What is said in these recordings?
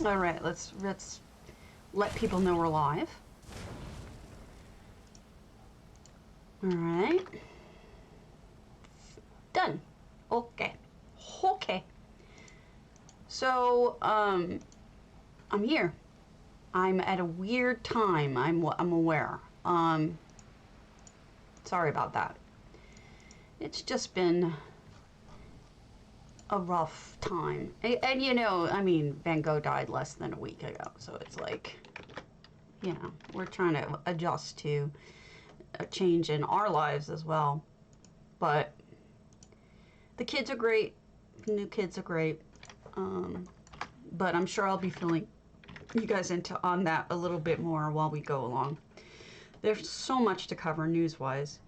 All right, let's let people know we're live. All right. Done. Okay. Okay. So, I'm here. I'm at a weird time. I'm aware. Sorry about that. It's just been a rough time. And you know, I mean, Van Gogh died less than a week ago, so it's like, you know, we're trying to adjust to a change in our lives as well. But the kids are great. The new kids are great. But I'm sure I'll be filling you guys on that a little bit more while we go along. There's so much to cover news-wise.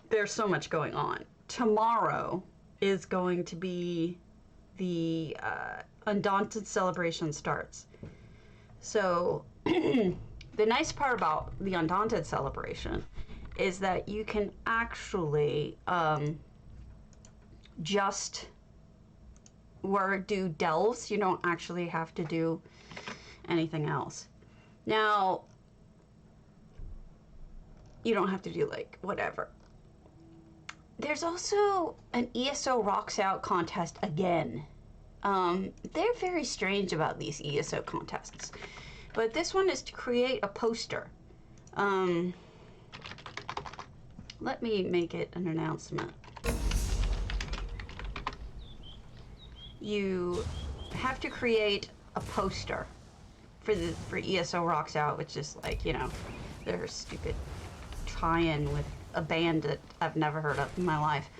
There's so much going on. Tomorrow is going to be the Undaunted celebration starts. So the nice part about the Undaunted celebration is that you can actually just do delves. You don't actually have to do anything else. Now, you don't have to do like whatever. There's also an ESO Rocks Out contest again. They're very strange about these ESO contests. But this one is to create a poster. Let me make it an announcement. You have to create a poster for ESO Rocks Out, which is like, you know, their stupid tie-in with a band that I've never heard of in my life.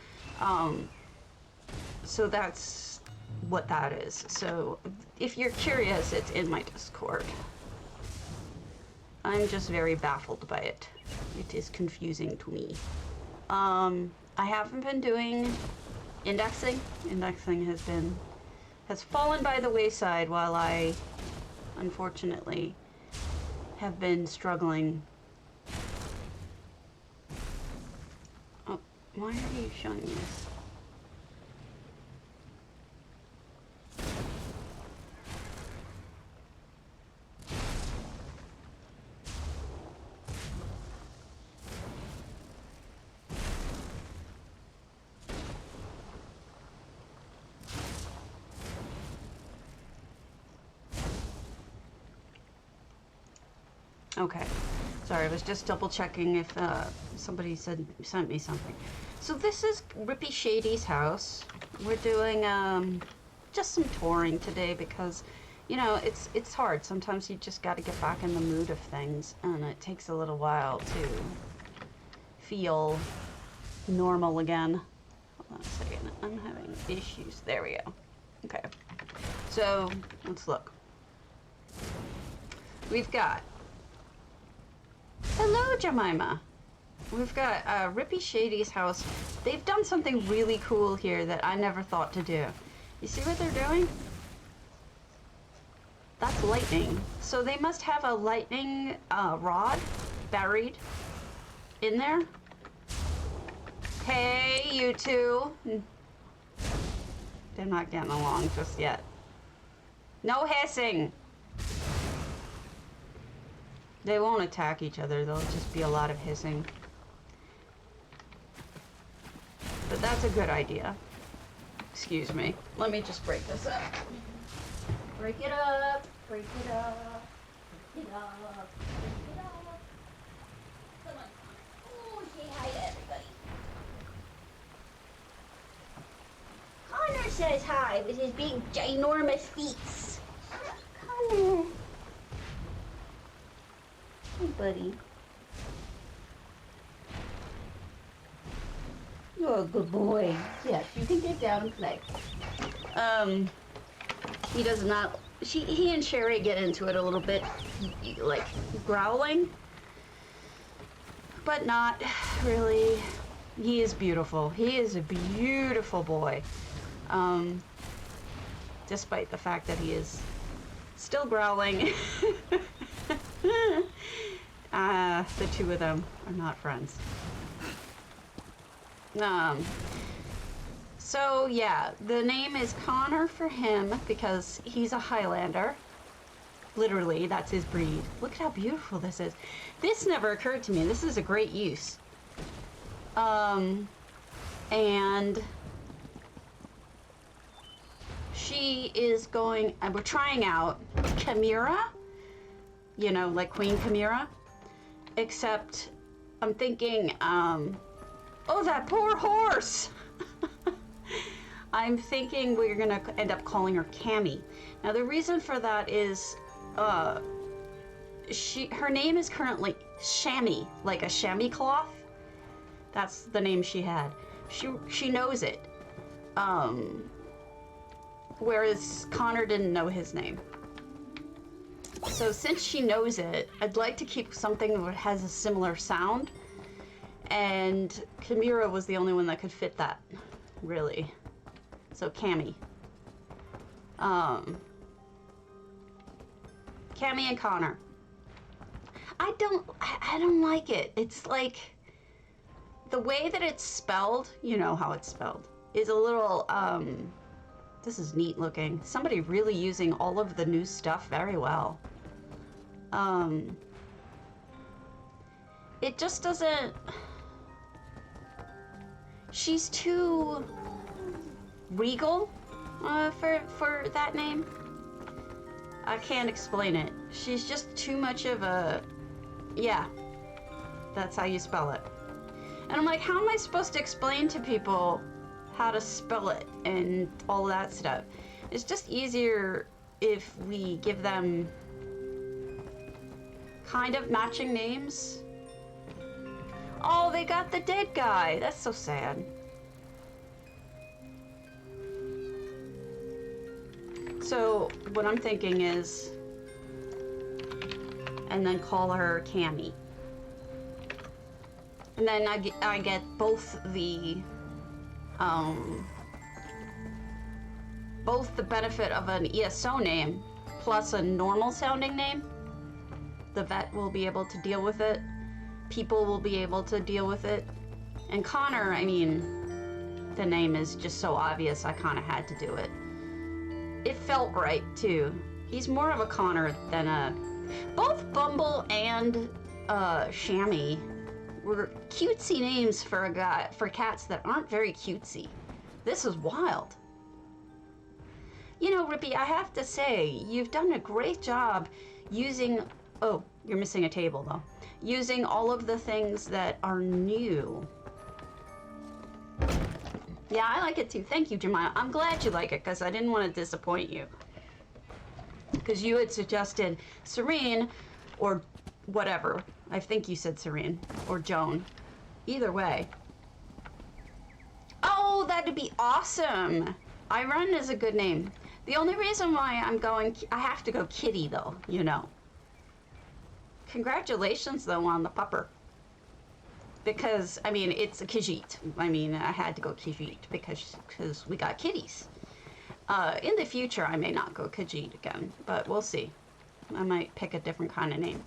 So that's what that is. So if you're curious, it's in my Discord. I'm just very baffled by it. It is confusing to me. I haven't been doing indexing. Indexing has fallen by the wayside while I, unfortunately, have been struggling. Oh, why are you showing me this? Okay, sorry, I was just double checking if somebody sent me something. So this is Rippy Shady's house. We're doing just some touring today because, you know, it's hard. Sometimes you just got to get back in the mood of things, and it takes a little while to feel normal again. Hold on a second, I'm having issues. There we go. Okay, so let's look. We've got, hello, Jemima. We've got Rippy Shady's house. They've done something really cool here that I never thought to do. You see what they're doing? That's lightning. So they must have a lightning rod buried in there. Hey, you two. They're not getting along just yet. No hissing. They won't attack each other, there'll just be a lot of hissing. But that's a good idea. Excuse me. Let me just break this up. Break it up, break it up, break it up, break it up. Come on. Oh, say hi to everybody. Connor says hi with his big ginormous feet. Connor. Hey, buddy. You're a good boy. Yes, you can get down and play. He does not. He and Sherry get into it a little bit, like growling, but not really. He is beautiful. He is a beautiful boy. Despite the fact that he is still growling. The two of them are not friends. So yeah, the name is Connor for him because he's a Highlander. Literally, that's his breed. Look at how beautiful this is. This never occurred to me. This is a great use. And she is going, we're trying out Chimera, you know, like Queen Chimera, except I'm thinking, oh, that poor horse. I'm thinking we're gonna end up calling her Cammy. Now the reason for that is, her name is currently Chamois, like a chamois cloth. That's the name she had. She knows it. Whereas Connor didn't know his name. So since she knows it, I'd like to keep something that has a similar sound. And Chimera was the only one that could fit that, really. So Cammy. Cammy and Connor. I don't like it. It's like the way that it's spelled, you know how it's spelled, is a little, this is neat looking. Somebody really using all of the new stuff very well. It just doesn't, she's too regal for that name. I can't explain it. She's just too much of a, yeah, that's how you spell it. And I'm like, how am I supposed to explain to people how to spell it and all that stuff? It's just easier if we give them kind of matching names. Oh, they got the dead guy. That's so sad. So what I'm thinking is, and then call her Cammy. And then I get both the benefit of an ESO name plus a normal sounding name. The vet will be able to deal with it. People will be able to deal with it. And Connor, I mean, the name is just so obvious, I kind of had to do it. It felt right too. He's more of a Connor than a, both Bumble and Chamois were cutesy names for a guy, for cats that aren't very cutesy. This is wild. You know, Rippy, I have to say, you've done a great job using, oh, you're missing a table though, using all of the things that are new. Yeah, I like it too. Thank you, Jemima. I'm glad you like it because I didn't want to disappoint you. Because you had suggested Serene or whatever. I think you said Serene or Joan. Either way. Oh, that'd be awesome. Irun is a good name. The only reason why I have to go Kitty though, you know. Congratulations though on the pupper. Because, I mean, it's a Khajiit. I mean, I had to go Khajiit because we got kitties. In the future, I may not go Khajiit again, but we'll see. I might pick a different kind of name.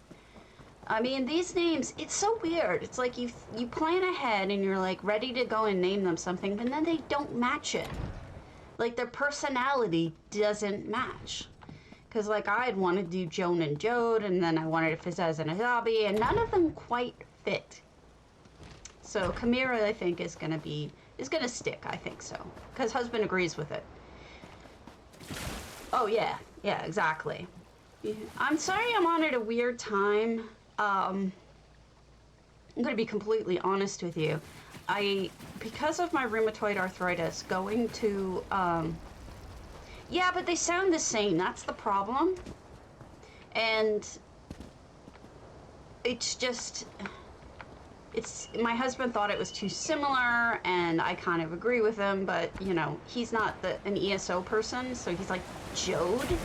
I mean, these names, it's so weird. It's like you plan ahead and you're like ready to go and name them something, but then they don't match it. Like their personality doesn't match. Because like I'd want to do Joan and Jode, and then I wanted Fizz and Azabi, and none of them quite fit. So Chimera, I think, is gonna stick. I think so, because husband agrees with it. Oh yeah, exactly. I'm sorry I'm on at a weird time. I'm gonna be completely honest with you. Because of my rheumatoid arthritis, going to yeah, but they sound the same. That's the problem, and it's just. My husband thought it was too similar, and I kind of agree with him, but, you know, he's not an ESO person, so he's like, Jode?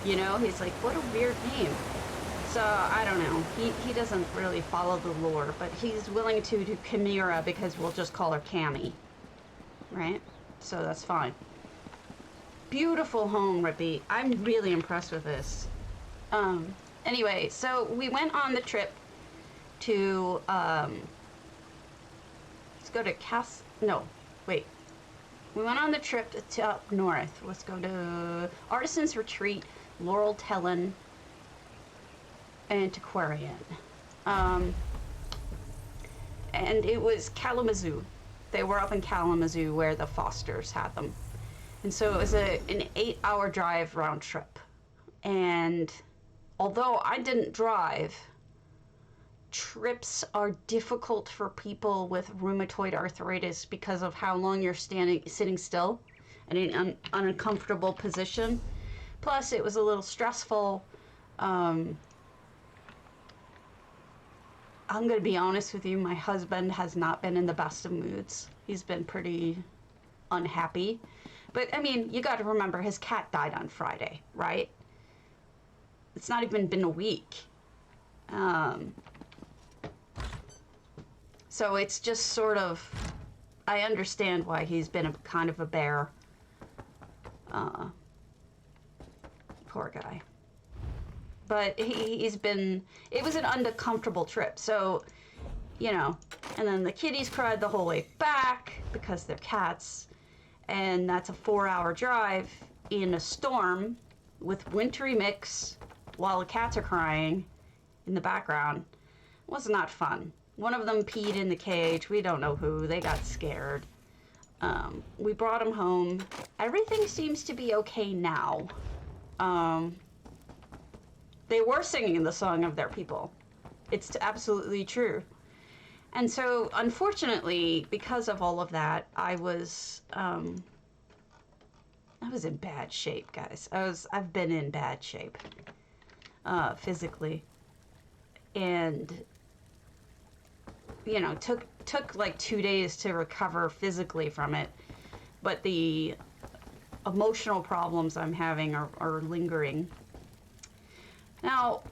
You know, he's like, what a weird name. So, I don't know. He doesn't really follow the lore, but he's willing to do Chimera because we'll just call her Cammy. Right? So that's fine. Beautiful home, Rippy. I'm really impressed with this. Anyway, so we went on the trip to, let's go to We went on the trip to up north. Let's go to Artisan's Retreat, Laurel Tellin, Antiquarian. And it was Kalamazoo. They were up in Kalamazoo where the Fosters had them. And so it was an 8-hour drive round trip. And although I didn't drive, trips are difficult for people with rheumatoid arthritis because of how long you're sitting still in an uncomfortable position. Plus, it was a little stressful. I'm going to be honest with you, my husband has not been in the best of moods. He's been pretty unhappy. But, I mean, you got to remember, his cat died on Friday, right? It's not even been a week. So it's just sort of, I understand why he's been a kind of a bear. Poor guy. But he's been, it was an uncomfortable trip. So, you know, and then the kitties cried the whole way back because they're cats. And that's a 4-hour drive in a storm with wintry mix while the cats are crying in the background. It was not fun. One of them peed in the cage. We don't know who. They got scared. We brought them home. Everything seems to be okay now. They were singing the song of their people. It's absolutely true. And so, unfortunately, because of all of that, I was in bad shape, guys. I've been in bad shape, physically. And, you know, took like 2 days to recover physically from it. But the emotional problems I'm having are lingering. Now,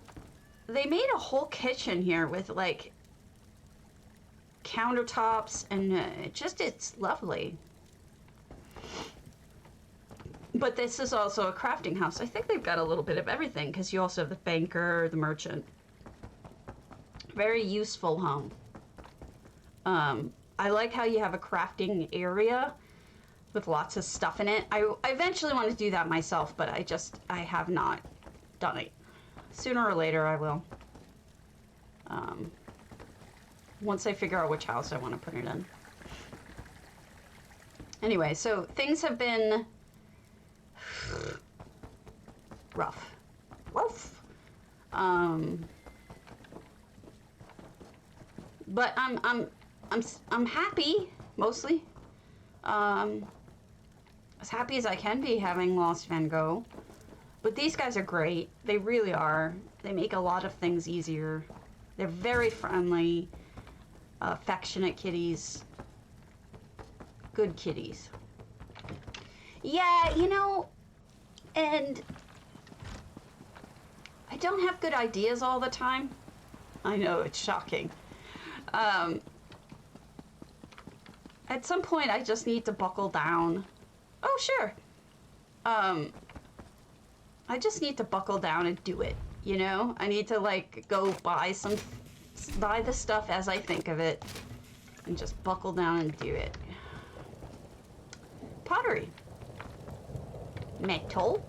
they made a whole kitchen here with like countertops and it's lovely. But this is also a crafting house. I think they've got a little bit of everything because you also have the banker, the merchant. Very useful home. I like how you have a crafting area with lots of stuff in it. I eventually want to do that myself, but I have not done it. Sooner or later I will. Once I figure out which house I want to put it in. Anyway, so things have been rough. But I'm happy, mostly. As happy as I can be having lost Van Gogh. But these guys are great. They really are. They make a lot of things easier. They're very friendly, affectionate kitties. Good kitties. Yeah, you know, and I don't have good ideas all the time. I know, it's shocking. At some point, I just need to buckle down. Oh, sure. I just need to buckle down and do it, you know? I need to, like, go buy the stuff as I think of it and just buckle down and do it. Pottery. Metal.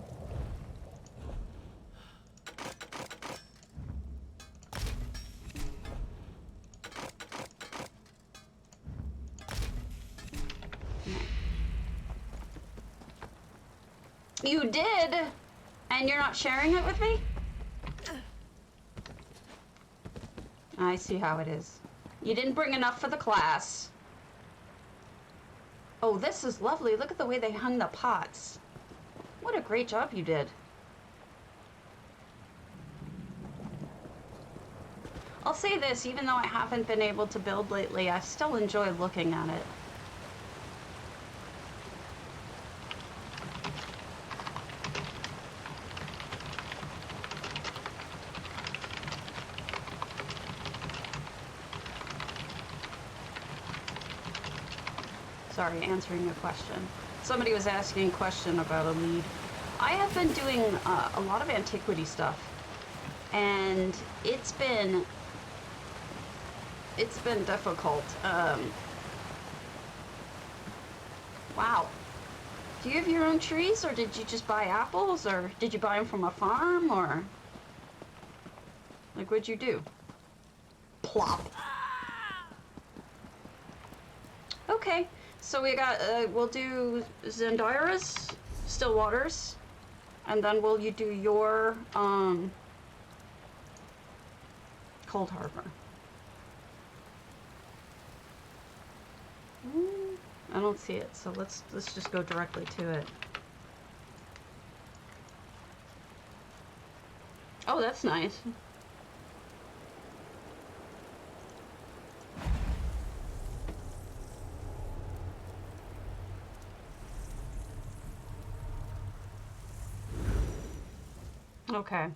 You did, and you're not sharing it with me? I see how it is. You didn't bring enough for the class. Oh, this is lovely. Look at the way they hung the pots. What a great job you did. I'll say this, even though I haven't been able to build lately, I still enjoy looking at it. Sorry, answering a question. Somebody was asking a question about a lead. I have been doing a lot of antiquity stuff, and it's been difficult. Wow. Do you have your own trees, or did you just buy apples, or did you buy them from a farm, or like what'd you do? Plop. Okay, so we got we'll do Zendira's stillwaters, and then will you do your coldharbour? I don't see it, so let's just go directly to it. Oh, that's nice. Okay.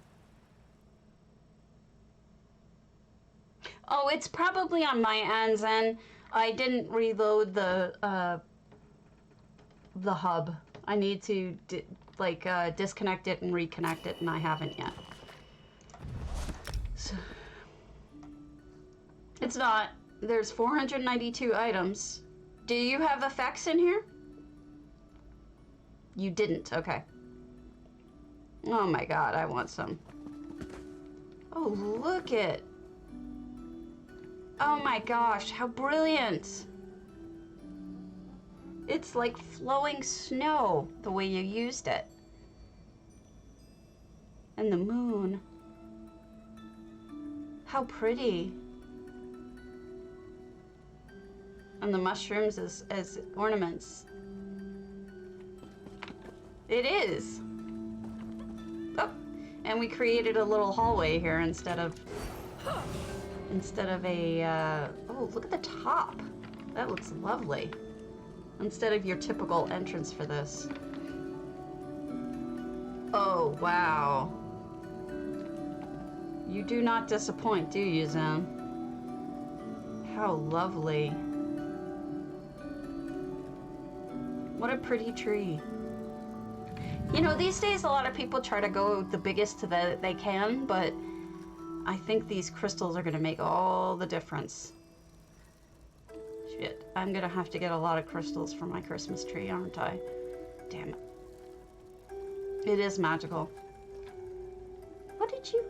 Oh, it's probably on my ends, and I didn't reload the hub. I need to disconnect it and reconnect it, and I haven't yet. So it's not. There's 492 items. Do you have effects in here? You didn't. Okay. Oh my god, I want some. Oh, look it. Oh my gosh, how brilliant. It's like flowing snow, the way you used it. And the moon. How pretty. And the mushrooms as ornaments. It is. Oh, and we created a little hallway here instead of a, oh, look at the top. That looks lovely. Instead of your typical entrance for this. Oh, wow. You do not disappoint, do you, Zen? How lovely. What a pretty tree. You know, these days a lot of people try to go the biggest that they can, but I think these crystals are going to make all the difference. Shit, I'm going to have to get a lot of crystals for my Christmas tree, aren't I? Damn it. It is magical. What did you...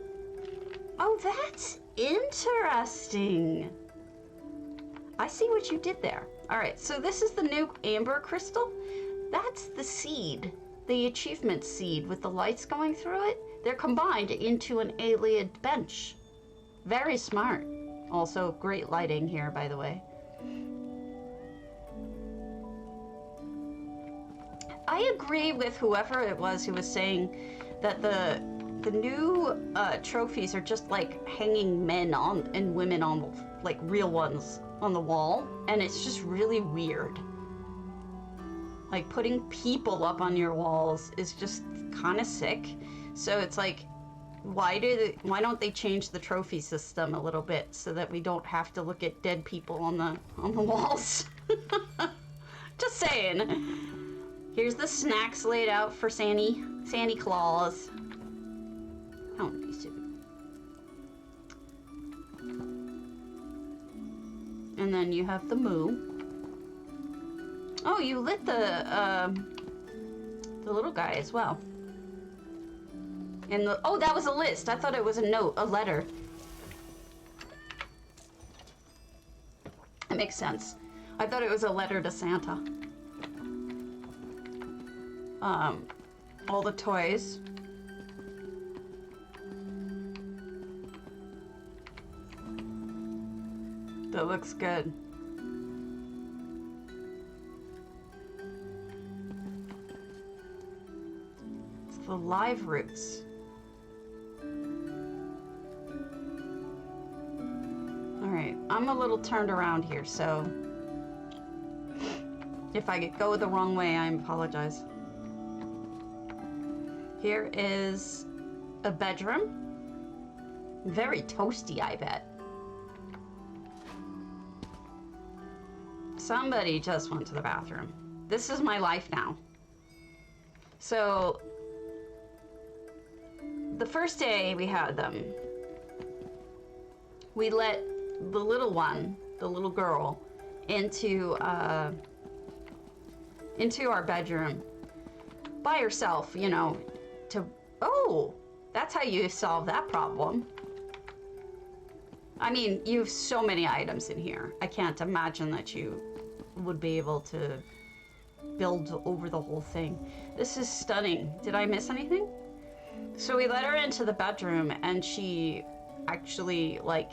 Oh, that's interesting. I see what you did there. All right, so this is the new amber crystal. That's the seed, the achievement seed with the lights going through it. They're combined into an alien bench. Very smart. Also, great lighting here, by the way. I agree with whoever it was who was saying that the new trophies are just like hanging men on and women on, like real ones, on the wall, and it's just really weird. Like putting people up on your walls is just kind of sick. So it's like, why don't they change the trophy system a little bit so that we don't have to look at dead people on the walls? Just saying. Here's the snacks laid out for Santa Claus. How nice of you. And then you have the moo. Oh, you lit the little guy as well. And oh, that was a list. I thought it was a note, a letter. That makes sense. I thought it was a letter to Santa. All the toys. That looks good. It's the live roots. Alright, I'm a little turned around here, so if I go the wrong way, I apologize. Here is a bedroom. Very toasty, I bet. Somebody just went to the bathroom. This is my life now. So, the first day we had them, we let the little one, the little girl, into into our bedroom by herself, you know, to, oh, that's how you solve that problem. I mean, you have so many items in here. I can't imagine that you would be able to build over the whole thing. This is stunning. Did I miss anything? So we let her into the bedroom and she actually like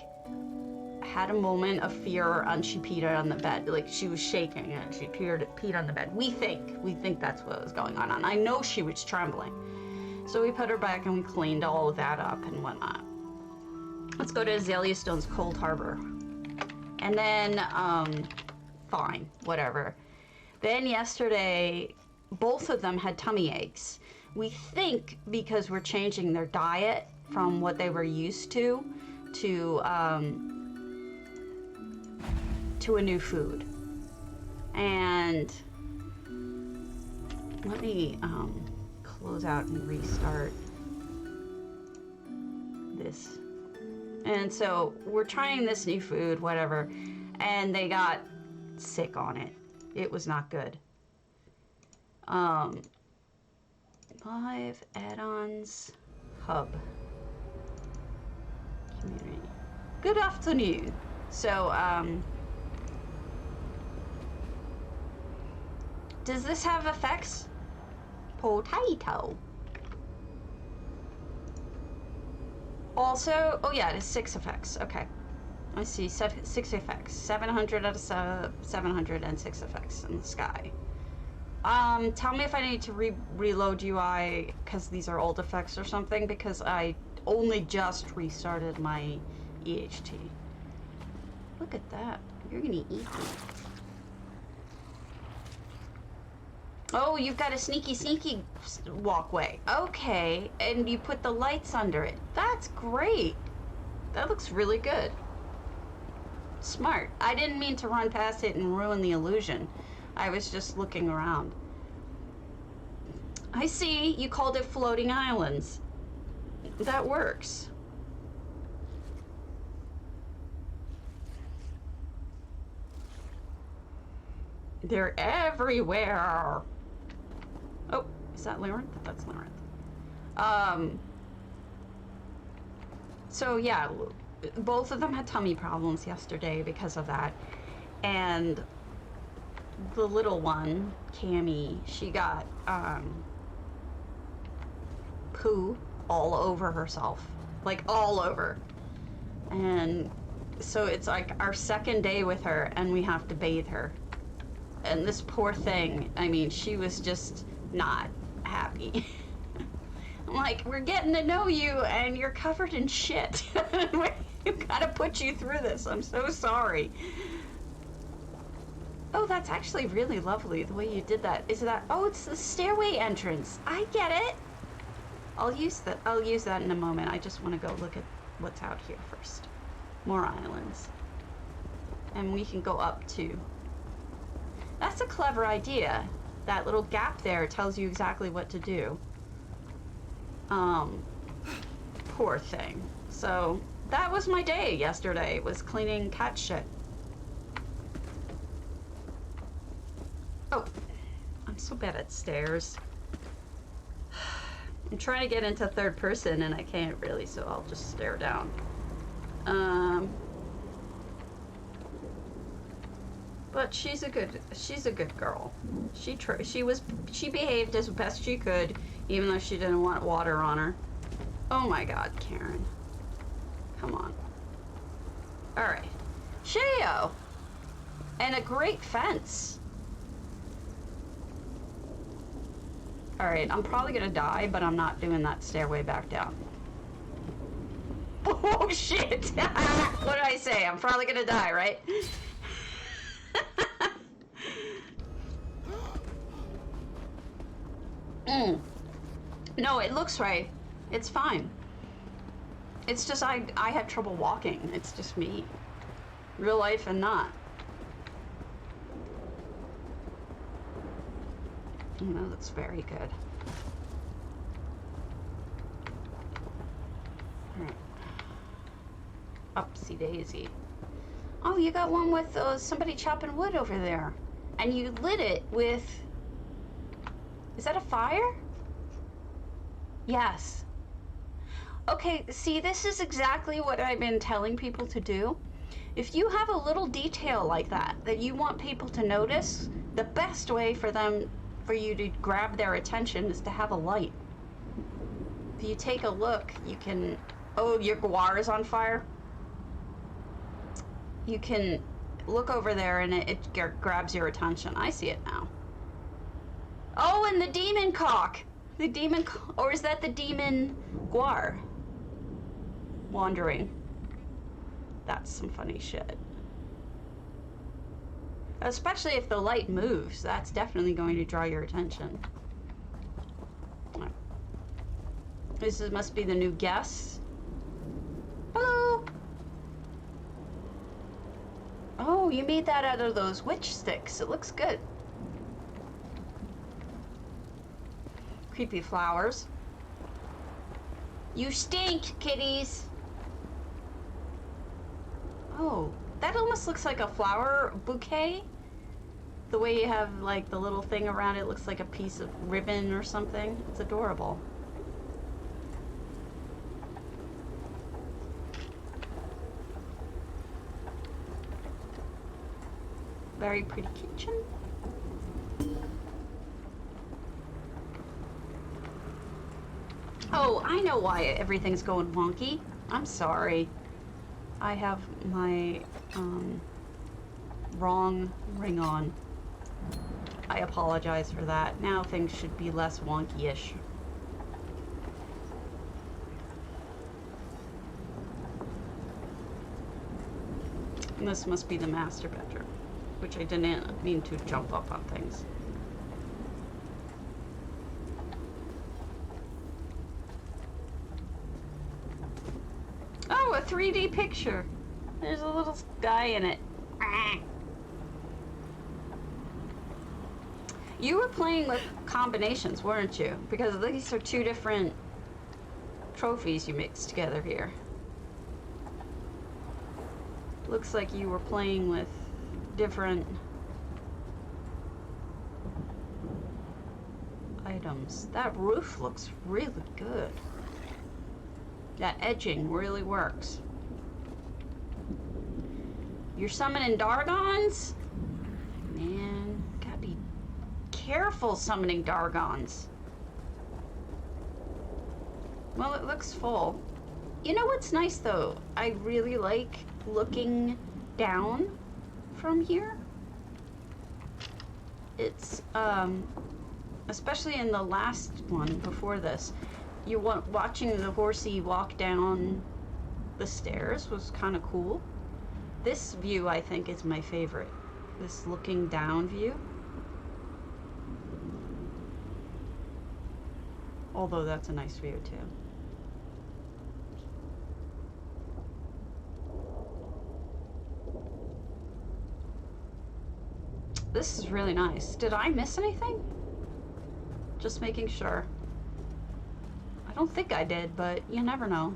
had a moment of fear and she peed on the bed. Like she was shaking and she peed on the bed. We think that's what was going on. And I know she was trembling. So we put her back and we cleaned all of that up and whatnot. Let's go to Azalea Stone's Coldharbour. And then, fine, whatever. Then yesterday, both of them had tummy aches. We think because we're changing their diet from what they were used to a new food. And let me close out and restart this. And so we're trying this new food, whatever, and they got sick on it. It was not good. Live add-ons hub community. Good afternoon. So does this have effects? Potato. Also, oh yeah, it is 6 effects. Okay. I see 6 effects. 700 out of 700 and 6 effects in the sky. Tell me if I need to reload UI because these are old effects or something, because I only just restarted my EHT. Look at that. You're gonna eat me. Oh, you've got a sneaky walkway. Okay, and you put the lights under it. That's great. That looks really good. Smart. I didn't mean to run past it and ruin the illusion. I was just looking around. I see, you called it floating islands. That works. They're everywhere. Oh, is that Labyrinth? That's Labyrinth. So yeah, both of them had tummy problems yesterday because of that. And the little one, Cammy, she got poo all over herself. Like all over. And so it's like our second day with her and we have to bathe her. And this poor thing, I mean, she was just not happy. I'm like, we're getting to know you and you're covered in shit. We've got to put you through this. I'm so sorry. Oh, that's actually really lovely the way you did that. Is that, oh, it's the stairway entrance. I get it. I'll use that in a moment. I just want to go look at what's out here first. More islands. And we can go up too. That's a clever idea. That little gap there tells you exactly what to do. Poor thing. So that was my day yesterday, was cleaning cat shit. Oh, I'm so bad at stairs. I'm trying to get into third person and I can't really, so I'll just stare down. But she's a good girl. She behaved as best she could, even though she didn't want water on her. Oh my God, Karen. Come on. All right, Sheo, and a great fence. All right, I'm probably gonna die, but I'm not doing that stairway back down. Oh shit! What did I say? I'm probably gonna die, right? No, it looks right. It's fine. It's just I have trouble walking. It's just me. Real life and not. That looks very good. Alright. Upsy daisy. Oh, you got one with somebody chopping wood over there. And you lit it with Is that a fire? Yes. Okay, see, this is exactly what I've been telling people to do. If you have a little detail like that you want people to notice, the best way for you to grab their attention is to have a light. If you take a look, you can... Oh, your guar is on fire? You can look over there and it grabs your attention. I see it now. Oh, and the demon cock! The demon... Or is that the demon guar? Wandering. That's some funny shit. Especially if the light moves, that's definitely going to draw your attention. This must be the new guest. Hello! Oh, you made that out of those witch sticks. It looks good. Creepy flowers. You stink, kitties! Oh, that almost looks like a flower bouquet. The way you have like the little thing around it looks like a piece of ribbon or something. It's adorable. Very pretty kitchen. Oh, I know why everything's going wonky. I'm sorry. I have my wrong ring on. I apologize for that. Now things should be less wonky-ish. And this must be the master bedroom, which I didn't mean to jump up on things. Oh, a 3D picture. There's a little guy in it. You were playing with combinations, weren't you? Because these are two different trophies you mixed together here. Looks like you were playing with different items. That roof looks really good. That edging really works. You're summoning Dargons? Man, gotta be careful summoning Dargons. Well, it looks full. You know what's nice though? I really like looking down from here. It's, especially in the last one before this, watching the horsey walk down the stairs was kind of cool. This view, I think, is my favorite. This looking down view. Although that's a nice view too. This is really nice. Did I miss anything? Just making sure. I don't think I did, but you never know.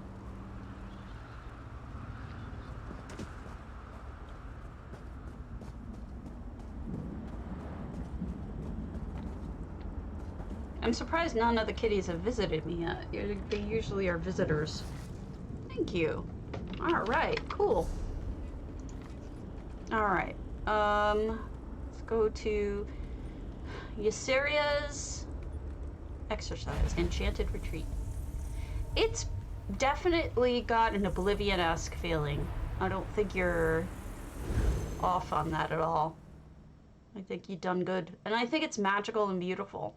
I'm surprised none of the kitties have visited me yet. They usually are visitors. Thank you. All right, cool. All right, let's go to Yseria's Exorcised, Enchanted Retreat. It's definitely got an Oblivion-esque feeling. I don't think you're off on that at all. I think you've done good. And I think it's magical and beautiful.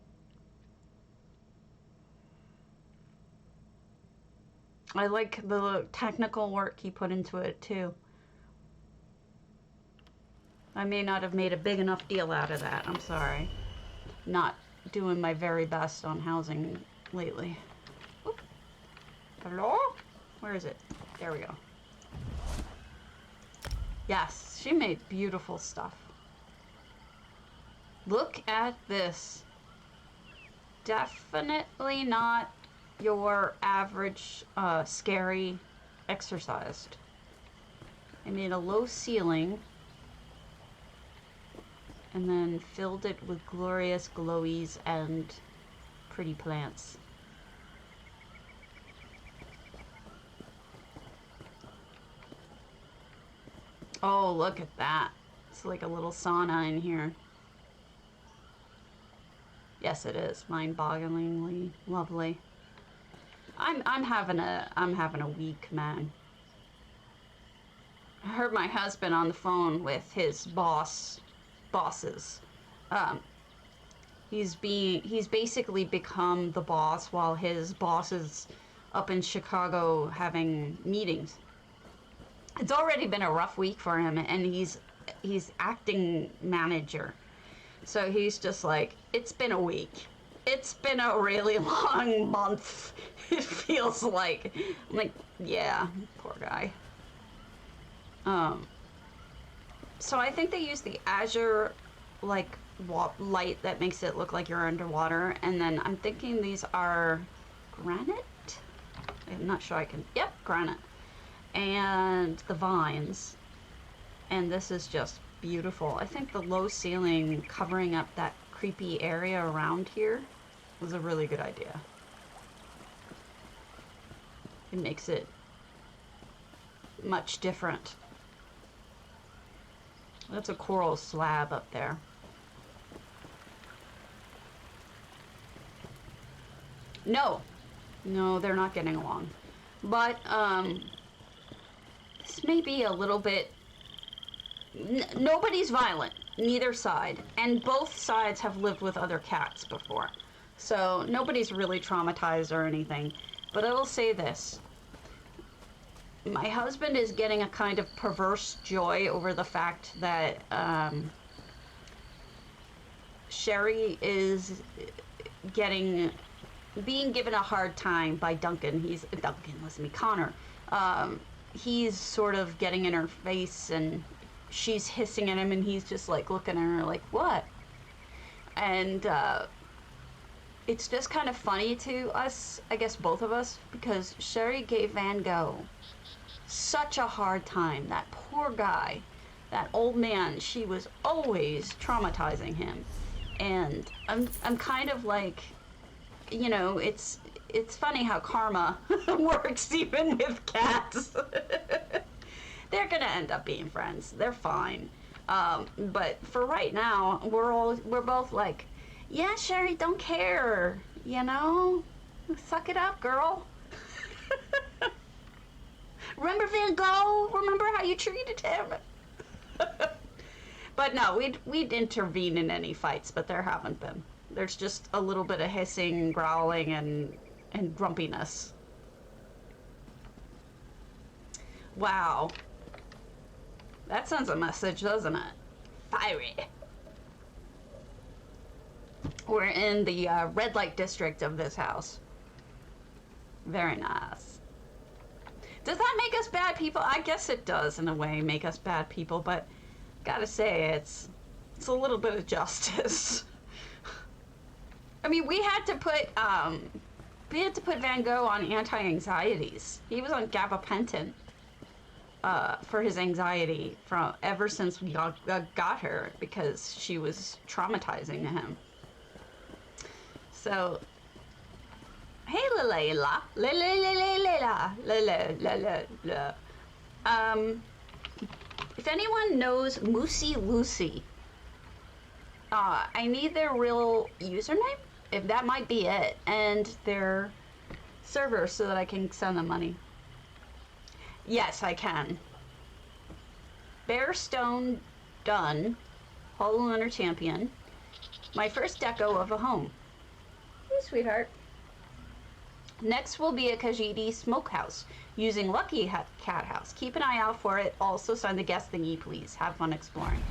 I like the technical work you put into it too. I may not have made a big enough deal out of that. I'm sorry. Not doing my very best on housing lately. Oop. Hello? Where is it? There we go. Yes, she made beautiful stuff. Look at this. Definitely not your average scary exorcised. I made a low ceiling and then filled it with glorious glowies and pretty plants. Oh, look at that. It's like a little sauna in here. Yes, it is. Mind-bogglingly lovely. I'm having a week, man. I heard my husband on the phone with his bosses. He's basically become the boss while his boss is up in Chicago having meetings. It's already been a rough week for him, and he's acting manager. So he's just like, it's been a week. It's been a really long month. It feels like. I'm like, yeah, poor guy. So I think they use the azure, like, light that makes it look like you're underwater. And then I'm thinking these are granite? I'm not sure I can, yep, granite. And the vines. And this is just beautiful. I think the low ceiling covering up that creepy area around here was a really good idea. It makes it much different. That's a coral slab up there. No, they're not getting along. But this may be a little bit. Nobody's violent, neither side, and both sides have lived with other cats before, so nobody's really traumatized or anything. But I will say this. My husband is getting a kind of perverse joy over the fact that Sherry is being given a hard time by Connor. He's sort of getting in her face, and she's hissing at him, and he's just like looking at her like, what? And it's just kind of funny to us, I guess both of us, because Sherry gave Van Gogh such a hard time. That poor guy, that old man, she was always traumatizing him. And I'm kind of like, you know, it's funny how karma works even with cats. They're gonna end up being friends. They're fine. But for right now, we're both like, yeah, Sherry, don't care. You know, suck it up, girl. Remember Van Gogh? Remember how you treated him? But no, we'd intervene in any fights, but there haven't been. There's just a little bit of hissing, growling, and grumpiness. Wow. That sends a message, doesn't it? Fiery. We're in the red light district of this house. Very nice. Does that make us bad people? I guess it does, in a way, make us bad people, but gotta say, it's a little bit of justice. I mean, we had to put Van Gogh on anti-anxieties. He was on gabapentin for his anxiety ever since we got her, because she was traumatizing him. So, hey, Layla. If anyone knows Moosey Lucy, I need their real username, if that might be it, and their server so that I can send them money. Yes, I can. Bearstone Dunn, Hollow Lunar Champion. My first deco of a home. Hey, sweetheart. Next will be a Kajiti smokehouse using Lucky Cat House. Keep an eye out for it. Also sign the guest thingy, please. Have fun exploring.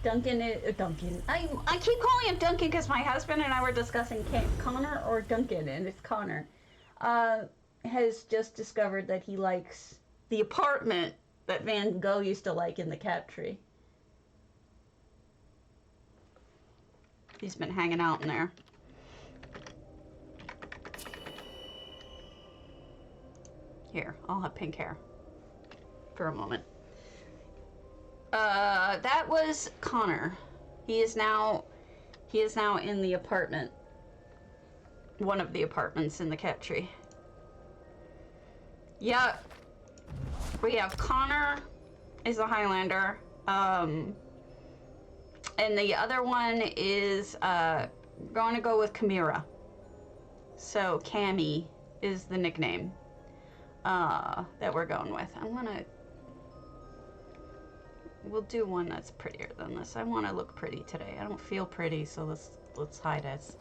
Duncan. I keep calling him Duncan because my husband and I were discussing Connor or Duncan, and it's Connor. Has just discovered that he likes the apartment that Van Gogh used to like in the cat tree. He's been hanging out in there. Here, I'll have pink hair for a moment. That was Connor. He He is now in the apartment. One of the apartments in the cat tree. Yeah. We have Connor is a Highlander. And the other one is going to go with Chimera. So Cammy is the nickname that we're going with. We'll do one that's prettier than this. I want to look pretty today. I don't feel pretty, so let's hide us.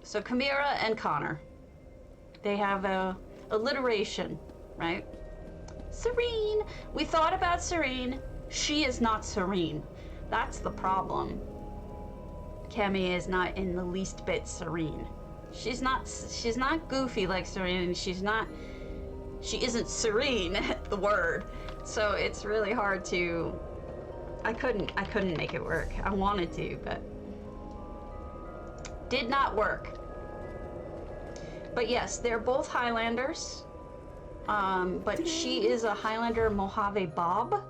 So Chimera and Connor, they have a alliteration, right? Serene. We thought about Serene. She is not serene. That's the problem. Cammy is not in the least bit serene. She's not goofy like Serene. She isn't serene, the word. So it's really hard to, I couldn't make it work. I wanted to, but did not work. But yes, they're both Highlanders. But she is a Highlander Mojave Bob,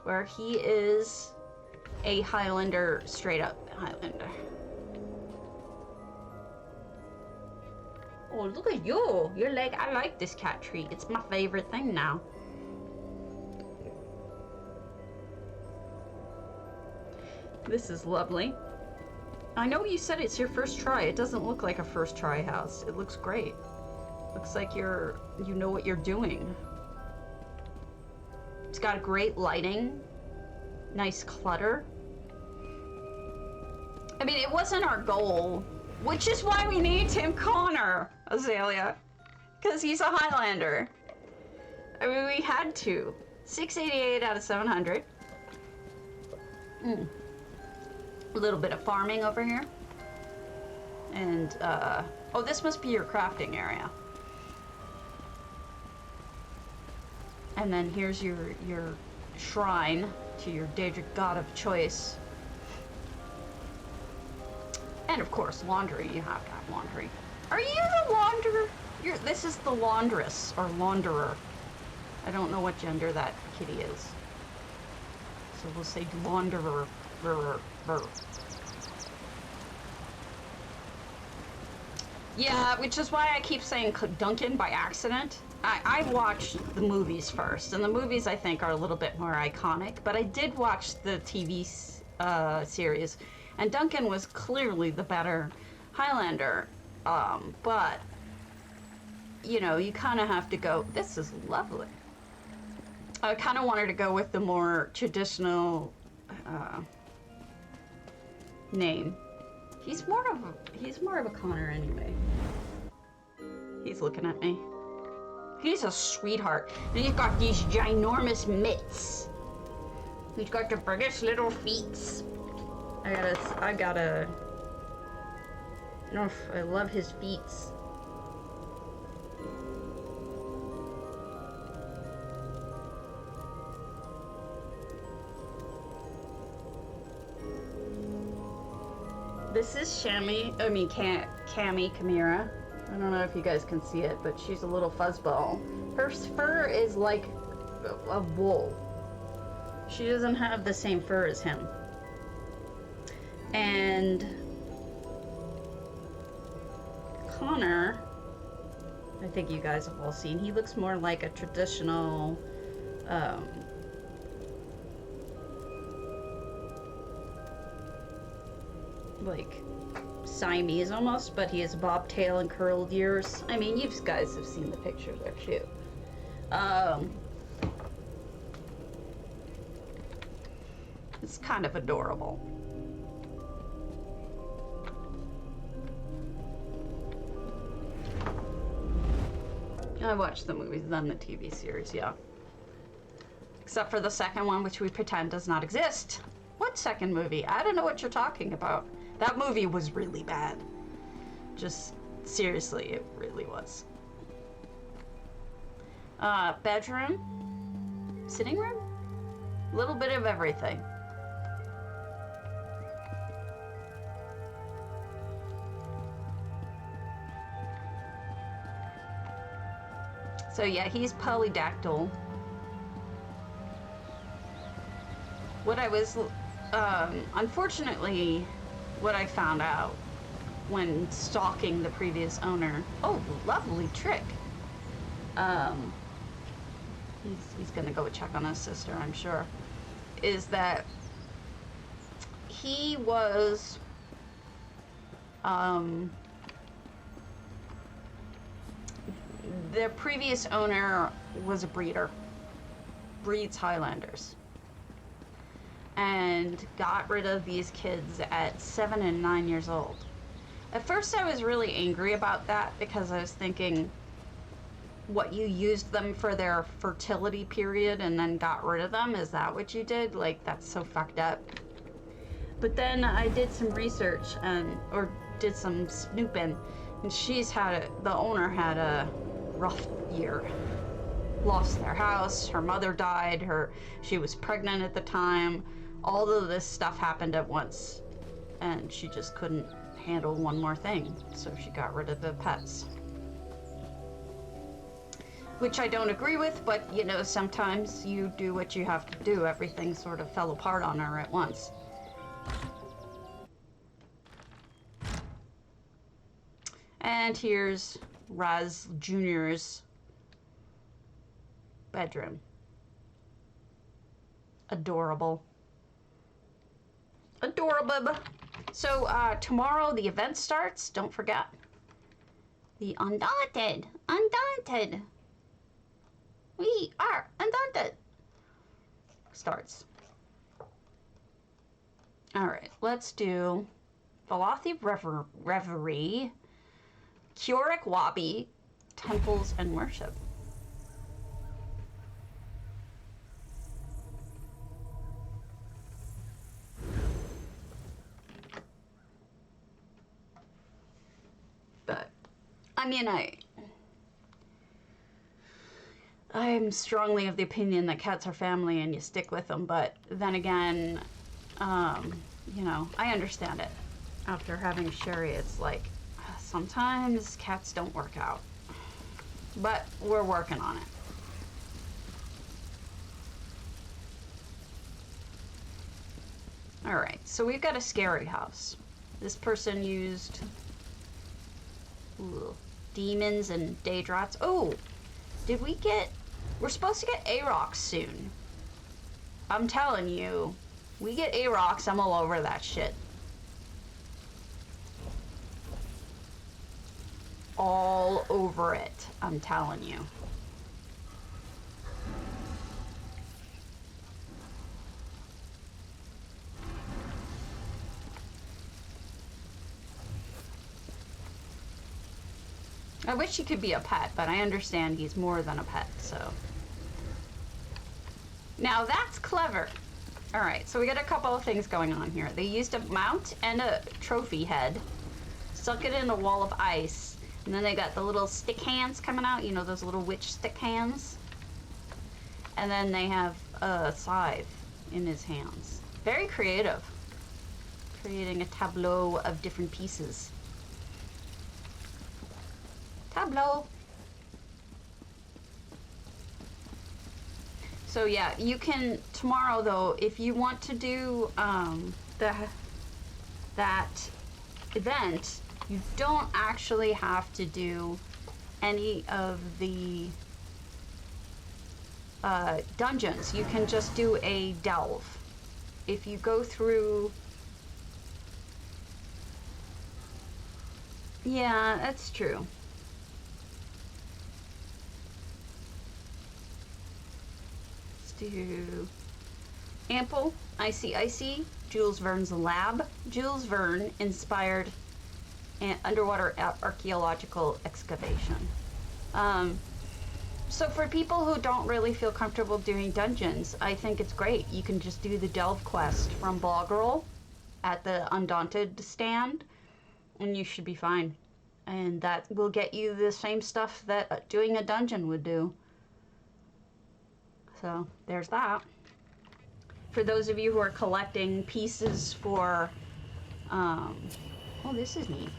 where he is a Highlander, straight up Highlander. Oh, look at you. You're like, I like this cat tree. It's my favorite thing now. This is lovely. I know you said it's your first try. It doesn't look like a first try house. It looks great. Looks like you know what you're doing. It's got great lighting. Nice clutter. I mean, it wasn't our goal, which is why we named him Connor, Azalea. Because he's a Highlander. I mean, we had to. 688 out of 700. A little bit of farming over here. And, oh, this must be your crafting area. And then here's your shrine to your Daedric god of choice. And of course, laundry. You have to have laundry. Are you the launderer? This is the laundress or launderer. I don't know what gender that kitty is. So we'll say launderer. Yeah, which is why I keep saying Duncan by accident. I watched the movies first, and the movies I think are a little bit more iconic, but I did watch the TV series, and Duncan was clearly the better Highlander, but, you know, you kind of have to go, this is lovely. I kind of wanted to go with the more traditional name. He's more of a Connor anyway. He's looking at me. He's a sweetheart. And he's got these ginormous mitts. He's got the biggest little feet. I gotta. No, I love his feet. This is Cammy Chimera. I don't know if you guys can see it, but she's a little fuzzball. Her fur is like a wool. She doesn't have the same fur as him. And Connor, I think you guys have all seen, he looks more like a traditional like Siamese almost, but he has bobtail and curled ears. I mean, you guys have seen the pictures there too. It's kind of adorable. I watched the movies, then the TV series, yeah. Except for the second one, which we pretend does not exist. What second movie? I don't know what you're talking about. That movie was really bad. Just, seriously, it really was. Bedroom? Sitting room? A little bit of everything. So yeah, he's polydactyl. What I was, unfortunately, what I found out when stalking the previous owner. Oh, lovely trick. He's gonna go check on his sister, I'm sure. Is that he was the previous owner was a breeder, breeds Highlanders, and got rid of these kids at 7 and 9 years old. At first I was really angry about that because I was thinking, what, you used them for their fertility period and then got rid of them? Is that what you did? Like, that's so fucked up. But then I did some research or did some snooping, and the owner had a rough year. Lost their house, her mother died, she was pregnant at the time. All of this stuff happened at once, and she just couldn't handle one more thing, so she got rid of the pets. Which I don't agree with, but you know, sometimes you do what you have to do. Everything sort of fell apart on her at once. And here's Raz Jr.'s bedroom. Adorable. Adorable. So tomorrow the event starts, don't forget. The Undaunted. Undaunted. We are Undaunted. Starts. Alright, let's do Velothi Reverie, Keurig Wabi, Temples and Worship. But, I mean, I'm strongly of the opinion that cats are family and you stick with them, but then again, you know, I understand it. After having Sherry, it's like, sometimes cats don't work out. But we're working on it. Alright, so we've got a scary house. This person used demons and daedrots. Oh, we're supposed to get A-Rocks soon. I'm telling you, we get A-Rocks, I'm all over that shit. All over it, I'm telling you. I wish he could be a pet, but I understand he's more than a pet, so. Now that's clever. All right, so we got a couple of things going on here. They used a mount and a trophy head, stuck it in a wall of ice, and then they got the little stick hands coming out, you know, those little witch stick hands. And then they have a scythe in his hands. Very creative. Creating a tableau of different pieces. Tableau. So yeah, you can, tomorrow though, if you want to do that event, you don't actually have to do any of the dungeons. You can just do a delve. If you go through... Yeah, that's true. Do Ample, Icy, Jules Verne's Lab. Jules Verne inspired an underwater archaeological excavation. So for people who don't really feel comfortable doing dungeons, I think it's great. You can just do the delve quest from Bloggerel at the Undaunted stand, and you should be fine. And that will get you the same stuff that doing a dungeon would do. So there's that. For those of you who are collecting pieces for, oh, this is neat.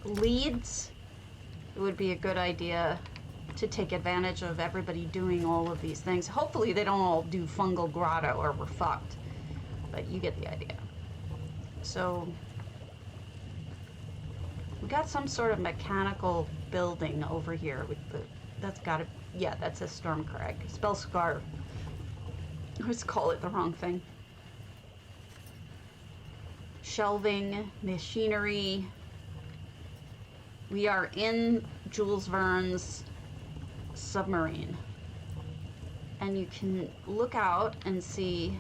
Leads, it would be a good idea to take advantage of everybody doing all of these things. Hopefully they don't all do fungal grotto or we're fucked, but you get the idea. So we got some sort of mechanical building over here with the, that's gotta, yeah, that's a storm crag. Spell scar. I always call it the wrong thing. Shelving, machinery. We are in Jules Verne's submarine. And you can look out and see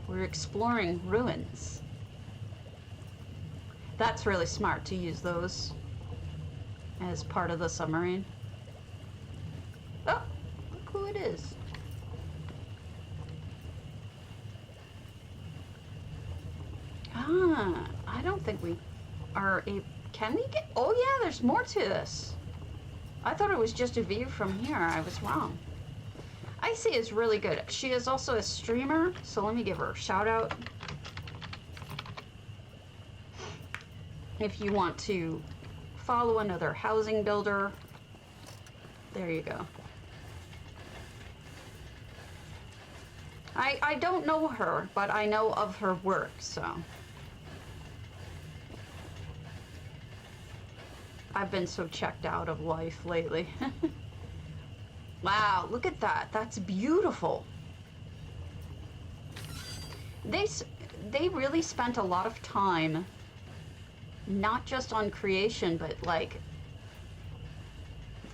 we're exploring ruins. That's really smart to use those as part of the submarine. Oh, look who it is. Ah, I don't think we are a, can we get, oh yeah, there's more to this. I thought it was just a view from here. I was wrong. Icy is really good. She is also a streamer, so let me give her a shout out. If you want to follow another housing builder, there you go. I don't know her, but I know of her work, so. I've been so checked out of life lately. Wow, look at that. That's beautiful. They really spent a lot of time, not just on creation, but like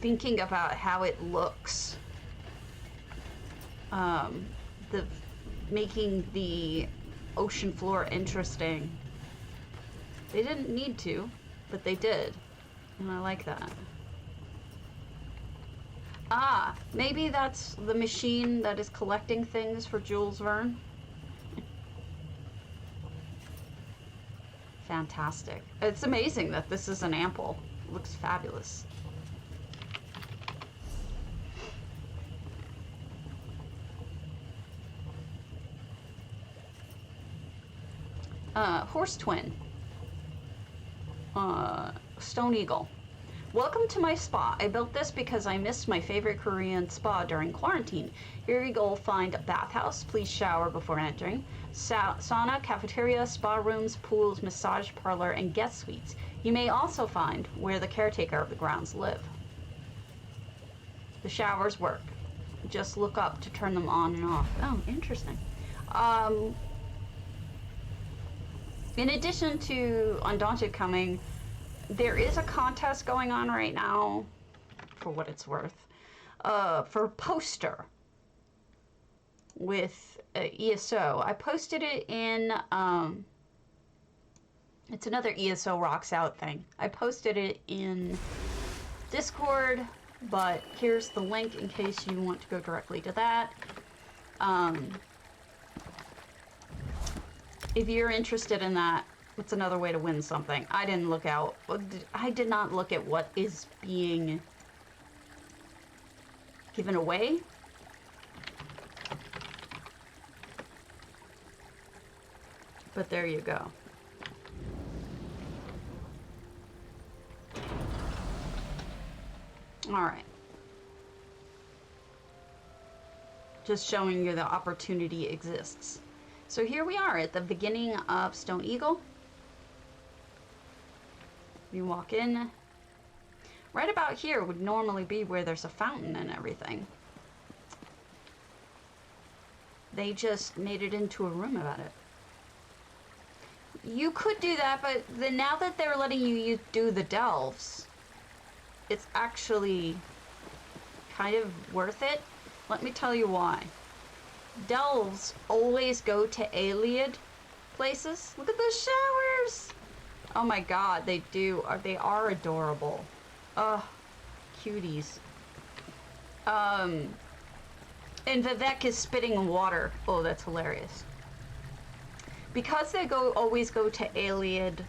thinking about how it looks. Making the ocean floor interesting. They didn't need to, but they did. And I like that. Ah, maybe that's the machine that is collecting things for Jules Verne. Fantastic. It's amazing that this is an ample. It looks fabulous. Horse twin. Stone eagle. Welcome to my spa. I built this because I missed my favorite Korean spa during quarantine. Here you go, find a bathhouse. Please shower before entering. Sauna, cafeteria, spa rooms, pools, massage parlor, and guest suites. You may also find where the caretaker of the grounds live. The showers work. Just look up to turn them on and off. Oh, interesting. In addition to Undaunted coming, there is a contest going on right now, for what it's worth, for a poster with ESO. I posted it in, it's another ESO Rocks Out thing. I posted it in Discord, but here's the link in case you want to go directly to that. If you're interested in that, it's another way to win something. I did not look at what is being given away. But there you go. All right. Just showing you the opportunity exists. So here we are at the beginning of Stone Eagle. You walk in. Right about here would normally be where there's a fountain and everything. They just made it into a room about it. You could do that, but now that they're letting you do the delves, it's actually kind of worth it. Let me tell you why. Delves always go to Ayleid places. Look at those showers. Oh my god, they do. They are adorable. Oh, cuties. And Vivek is spitting water. Oh, that's hilarious. Because they always go to Ayleid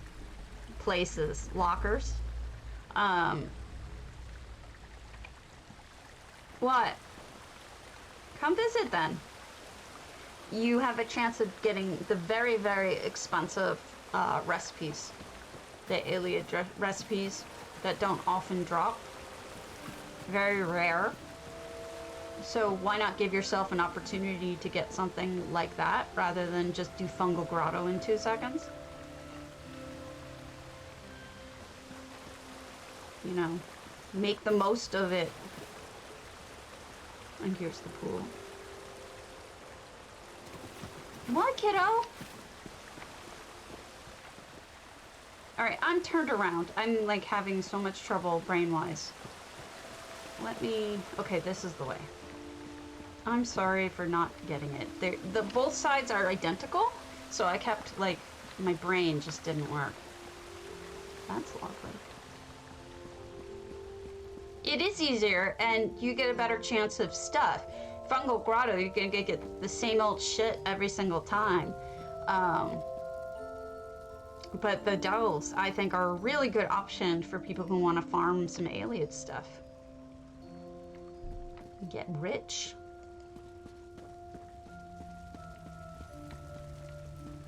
places, lockers. What? Come visit then. You have a chance of getting the very, very expensive recipes. The Ayleid recipes that don't often drop. Very rare. So why not give yourself an opportunity to get something like that rather than just do fungal grotto in 2 seconds? You know, make the most of it. And here's the pool. What, kiddo? Alright, I'm turned around. I'm like having so much trouble brain-wise. Let me... Okay, this is the way. I'm sorry for not getting it. Both sides are identical, so I kept, like, my brain just didn't work. That's lovely. It is easier, and you get a better chance of stuff. Fungal grotto, you're gonna get the same old shit every single time. But the dells, I think, are a really good option for people who want to farm some alien stuff. Get rich.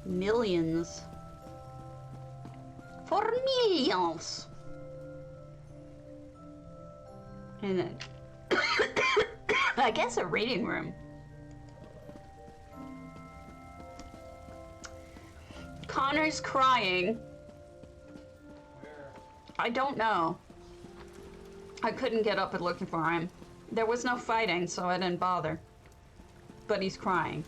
Millions. For millions. And then, I guess a reading room. Connor's crying. I don't know. I couldn't get up and looking for him. There was no fighting, so I didn't bother. But he's crying.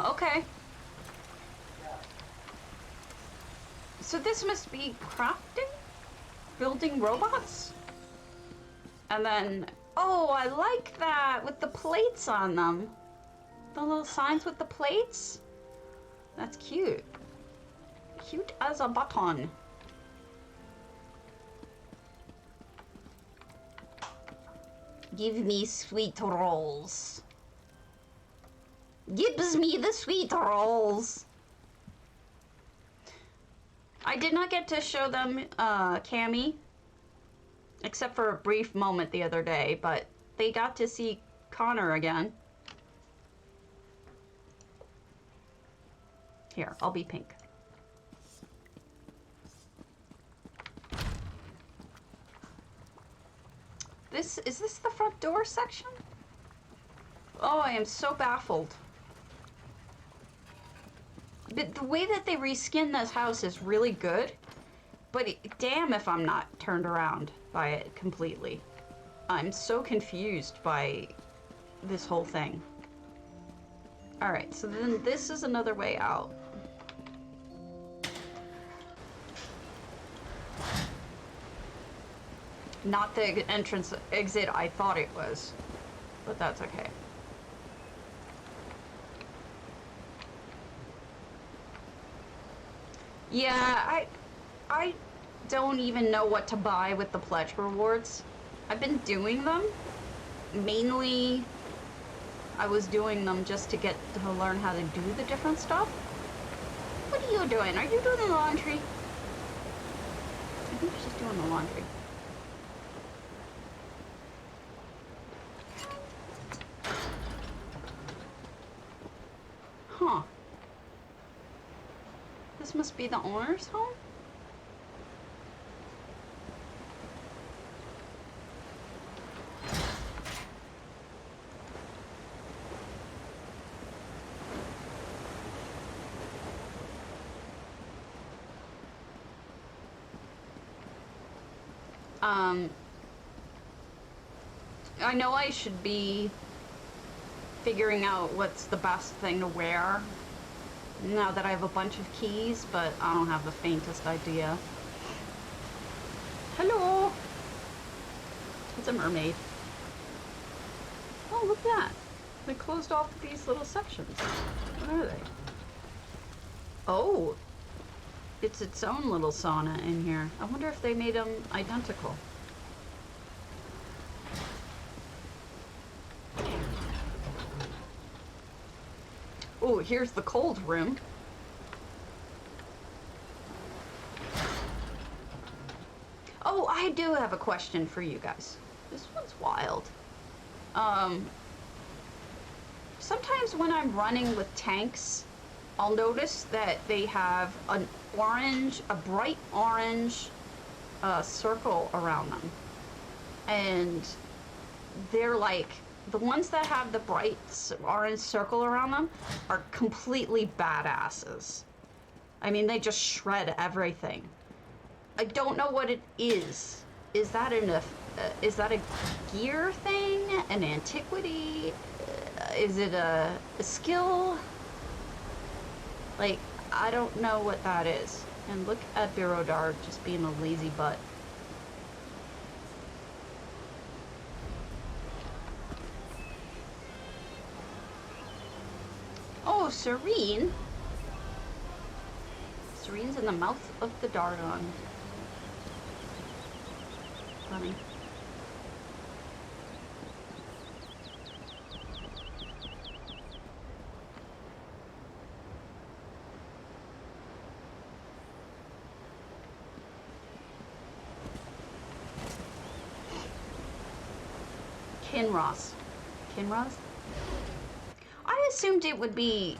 Okay. So this must be crafting? Building robots? And then, oh, I like that with the plates on them. The little signs with the plates? That's cute. Cute as a button. Give me sweet rolls. Gives me the sweet rolls. I did not get to show them Cammy, except for a brief moment the other day, but they got to see Connor again. Here, I'll be pink. Is this the front door section? Oh, I am so baffled. But the way that they reskin this house is really good, but damn if I'm not turned around by it completely. I'm so confused by this whole thing. Alright, so then this is another way out. Not the entrance exit I thought it was, but that's okay. Yeah, I don't even know what to buy with the pledge rewards. I've been doing them. Mainly, I was doing them just to get to learn how to do the different stuff. What are you doing? Are you doing the laundry? I think she's doing the laundry. Huh. This must be the owner's home? I know I should be figuring out what's the best thing to wear now that I have a bunch of keys, but I don't have the faintest idea. Hello! It's a mermaid. Oh, look at that. They closed off these little sections. What are they? Oh! It's its own little sauna in here. I wonder if they made them identical. Oh, here's the cold room. Oh, I do have a question for you guys. This one's wild. sometimes when I'm running with tanks, I'll notice that they have an orange, a bright orange circle around them. And they're like, the ones that have the bright orange circle around them are completely badasses. I mean, they just shred everything. I don't know what it is. Is that a gear thing? An antiquity? Is it a skill? Like, I don't know what that is. And look at Birodar just being a lazy butt. Oh, Serene. Serene's in the mouth of the Dargon. Funny. Kinross. Kinross? I assumed it would be...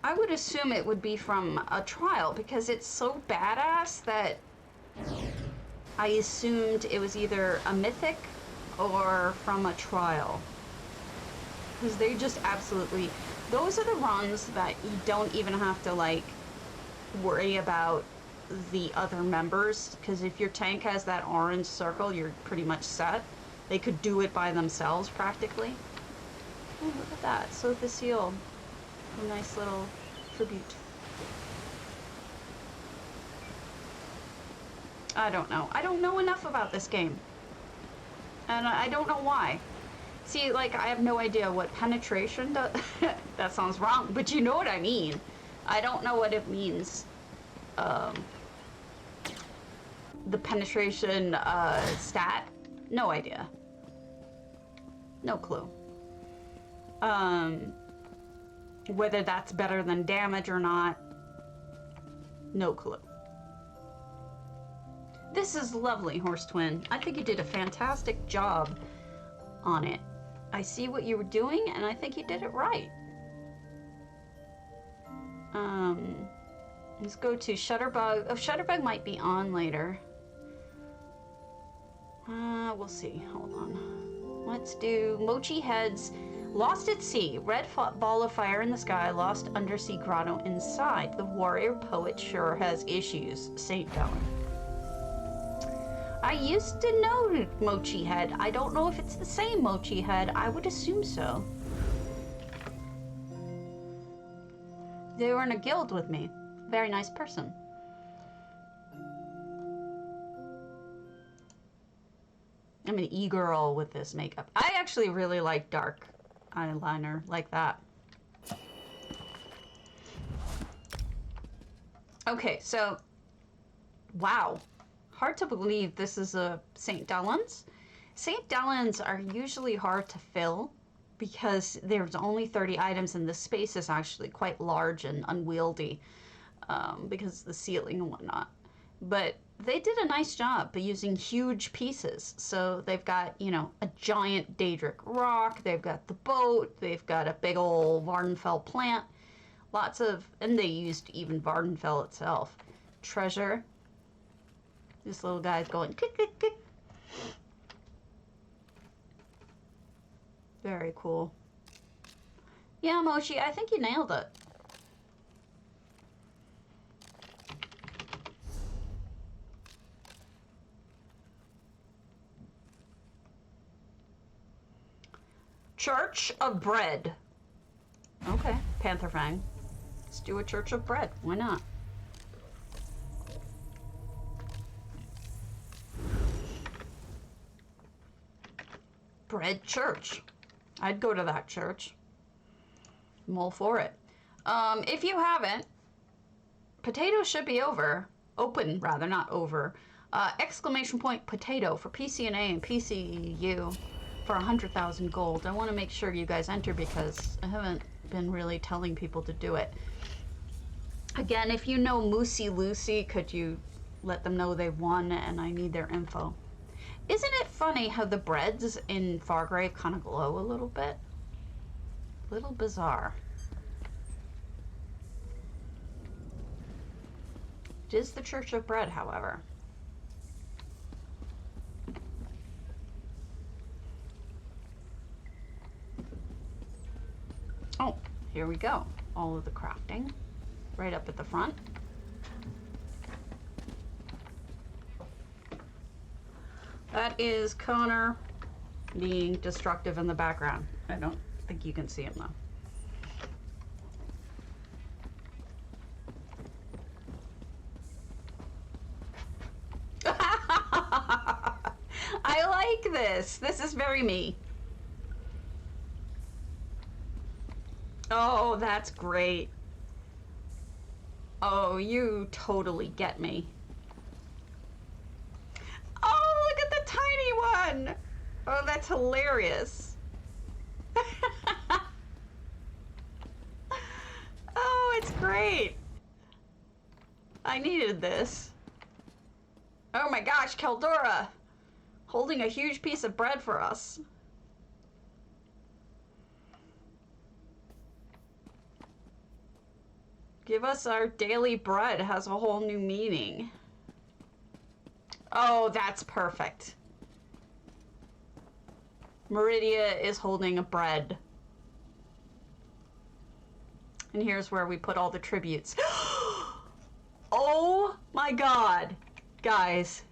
I would assume it would be from a trial because it's so badass that I assumed it was either a mythic or from a trial. Because they just absolutely... Those are the runs that you don't even have to, like, worry about the other members. Because if your tank has that orange circle, you're pretty much set. They could do it by themselves, practically. Oh, look at that. So the seal. A nice little tribute. I don't know. I don't know enough about this game. And I don't know why. See, like, I have no idea what penetration does. That sounds wrong, but you know what I mean. I don't know what it means. The penetration stat. No idea. No clue. Whether that's better than damage or not. No clue. This is lovely, Horse Twin. I think you did a fantastic job on it. I see what you were doing, and I think you did it right. Let's go to Shutterbug. Oh, Shutterbug might be on later. We'll see. Hold on. Let's do Mochi Heads. Lost at sea. Red ball of fire in the sky. Lost undersea grotto inside. The warrior poet sure has issues. St. Delyn. I used to know Mochi Head. I don't know if it's the same Mochi Head. I would assume so. They were in a guild with me. Very nice person. I'm an e-girl with this makeup. I actually really like dark eyeliner like that. Okay, so, wow. Hard to believe this is a St. Delyn's. St. Delyn's are usually hard to fill because there's only 30 items and the space is actually quite large and unwieldy because of the ceiling and whatnot. But they did a nice job by using huge pieces. So they've got, you know, a giant Daedric rock, they've got the boat, they've got a big old Vardenfell plant, lots of, and they used even Vardenfell itself. Treasure. This little guy's going click, click, click. Very cool. Yeah, Mochi, I think you nailed it. Church of Bread. Okay, pantherfang. Let's do a Church of Bread. Why not? Bread church. I'd go to that church. I'm all for it. If you haven't, potatoes should be over. Open, rather, not over. Exclamation point potato for PCNA and PCU for 100,000 gold. I want to make sure you guys enter because I haven't been really telling people to do it. Again, if you know Moosey Lucy, could you let them know they won and I need their info? Isn't it funny how the breads in Fargrave kind of glow a little bit? Little bizarre. It is the Church of Bread, however. Oh, here we go. All of the crafting right up at the front. That is Connor being destructive in the background. I don't think you can see him though. I like this. This is very me. Oh, that's great. Oh, you totally get me. Oh, look at the tiny one. Oh, that's hilarious. Oh, it's great. I needed this. Oh my gosh, Keldora, holding a huge piece of bread for us. Give us our daily bread has a whole new meaning. Oh, that's perfect. Meridia is holding a bread. And here's where we put all the tributes. Oh my god, guys.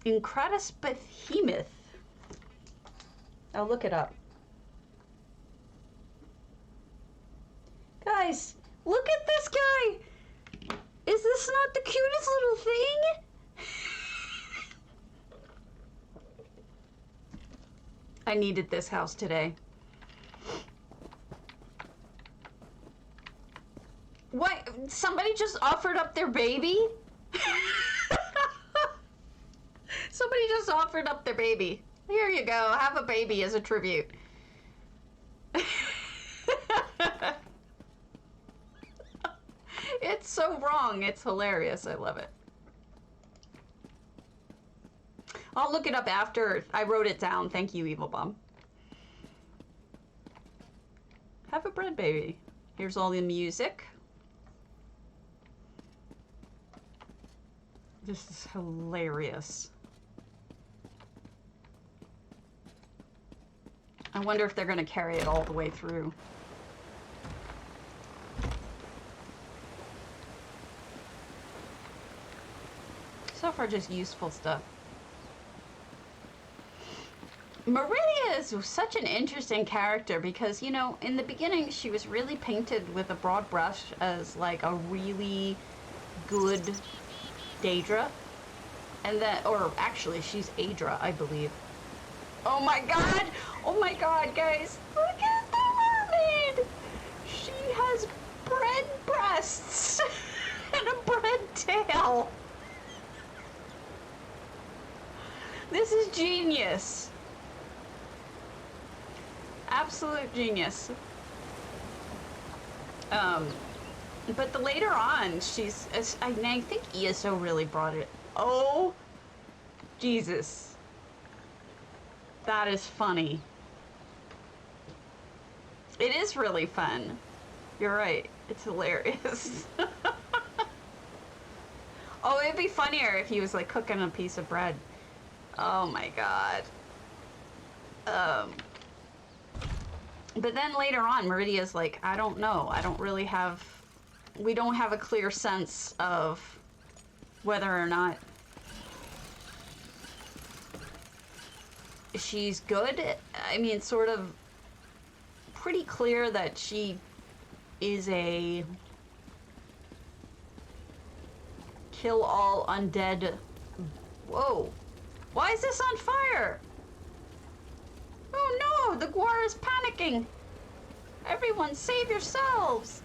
Incredus behemoth. I'll look it up. Guys, look at this guy. Is this not the cutest little thing? I needed this house today. What? Somebody just offered up their baby? Somebody just offered up their baby. Here you go. Have a baby as a tribute. It's so wrong. It's hilarious. I love it. I'll look it up after. I wrote it down. Thank you, Evil Bum. Have a bread baby. Here's all the music. This is hilarious. I wonder if they're going to carry it all the way through. So far, just useful stuff. Meridia is such an interesting character because, you know, in the beginning, she was really painted with a broad brush as, like, a really good Daedra. And then, or actually, she's Aedra, I believe. Oh my god! Oh my god, guys! Look at the mermaid! She has bread breasts and a bread tail. This is genius. Absolute genius. But the later on, she's, I think ESO really brought it. Oh, Jesus. That is funny. It is really fun. You're right. It's hilarious. Oh, it'd be funnier if he was like cooking a piece of bread. Oh my god. But then later on, Meridia's like, I don't know. I don't really have... We don't have a clear sense of whether or not she's good. I mean, it's sort of pretty clear that she is a kill all undead. Whoa. Why is this on fire? Oh no, the Gwar is panicking. Everyone save yourselves.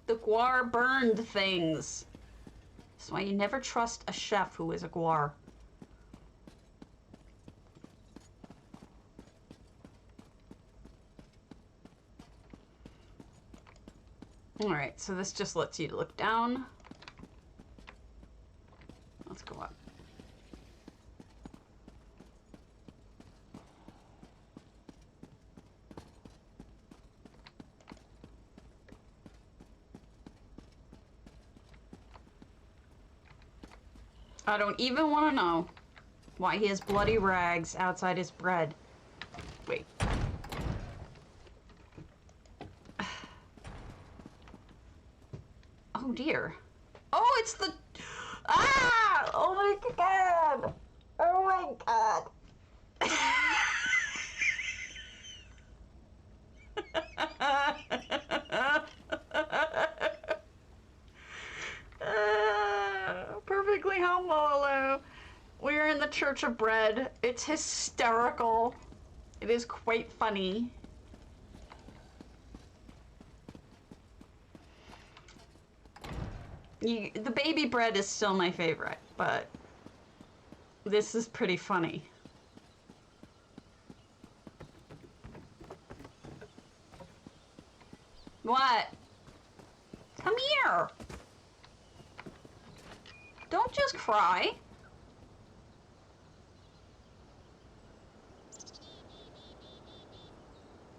The Gwar burned things. That's why you never trust a chef who is a Gwar. Alright, so this just lets you look down. I don't even want to know why he has bloody rags outside his bread. Wait. Oh dear. Oh, it's the... Ah! Oh my god! Oh my god! Perfectly humble. We're in the Church of Bread. It's hysterical. It is quite funny. The baby bread is still my favorite, but this is pretty funny. What? Come here. Don't just cry.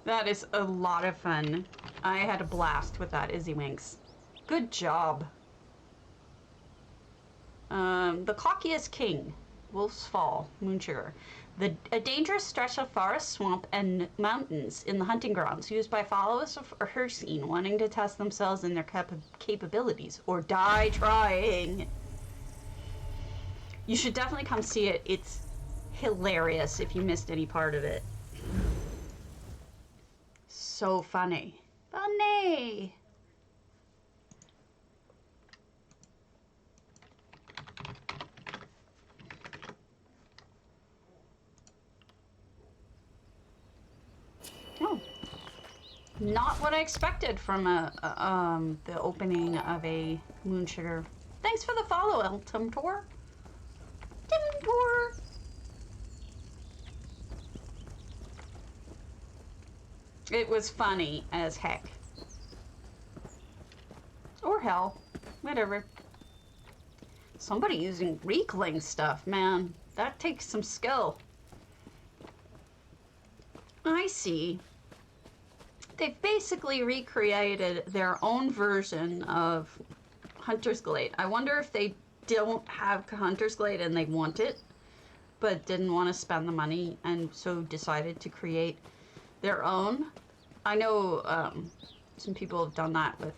That is a lot of fun. I had a blast with that, Izzy Winks. Good job. The-cawckiest.king. Wolf's Fall. Moonsugar. A dangerous stretch of forest, swamp, and mountains in the hunting grounds used by followers of Artisan wanting to test themselves in their capabilities or die trying. You should definitely come see it. It's hilarious if you missed any part of it. So funny. Funny! Oh. Not what I expected from the opening of a moonsugar. Thanks for the follow, El Timtor. Timtor! It was funny as heck. Or hell. Whatever. Somebody using Reekling stuff, man. That takes some skill. I see. They've basically recreated their own version of Hunter's Glade. I wonder if they don't have Hunter's Glade and they want it, but didn't want to spend the money and so decided to create their own. I know some people have done that with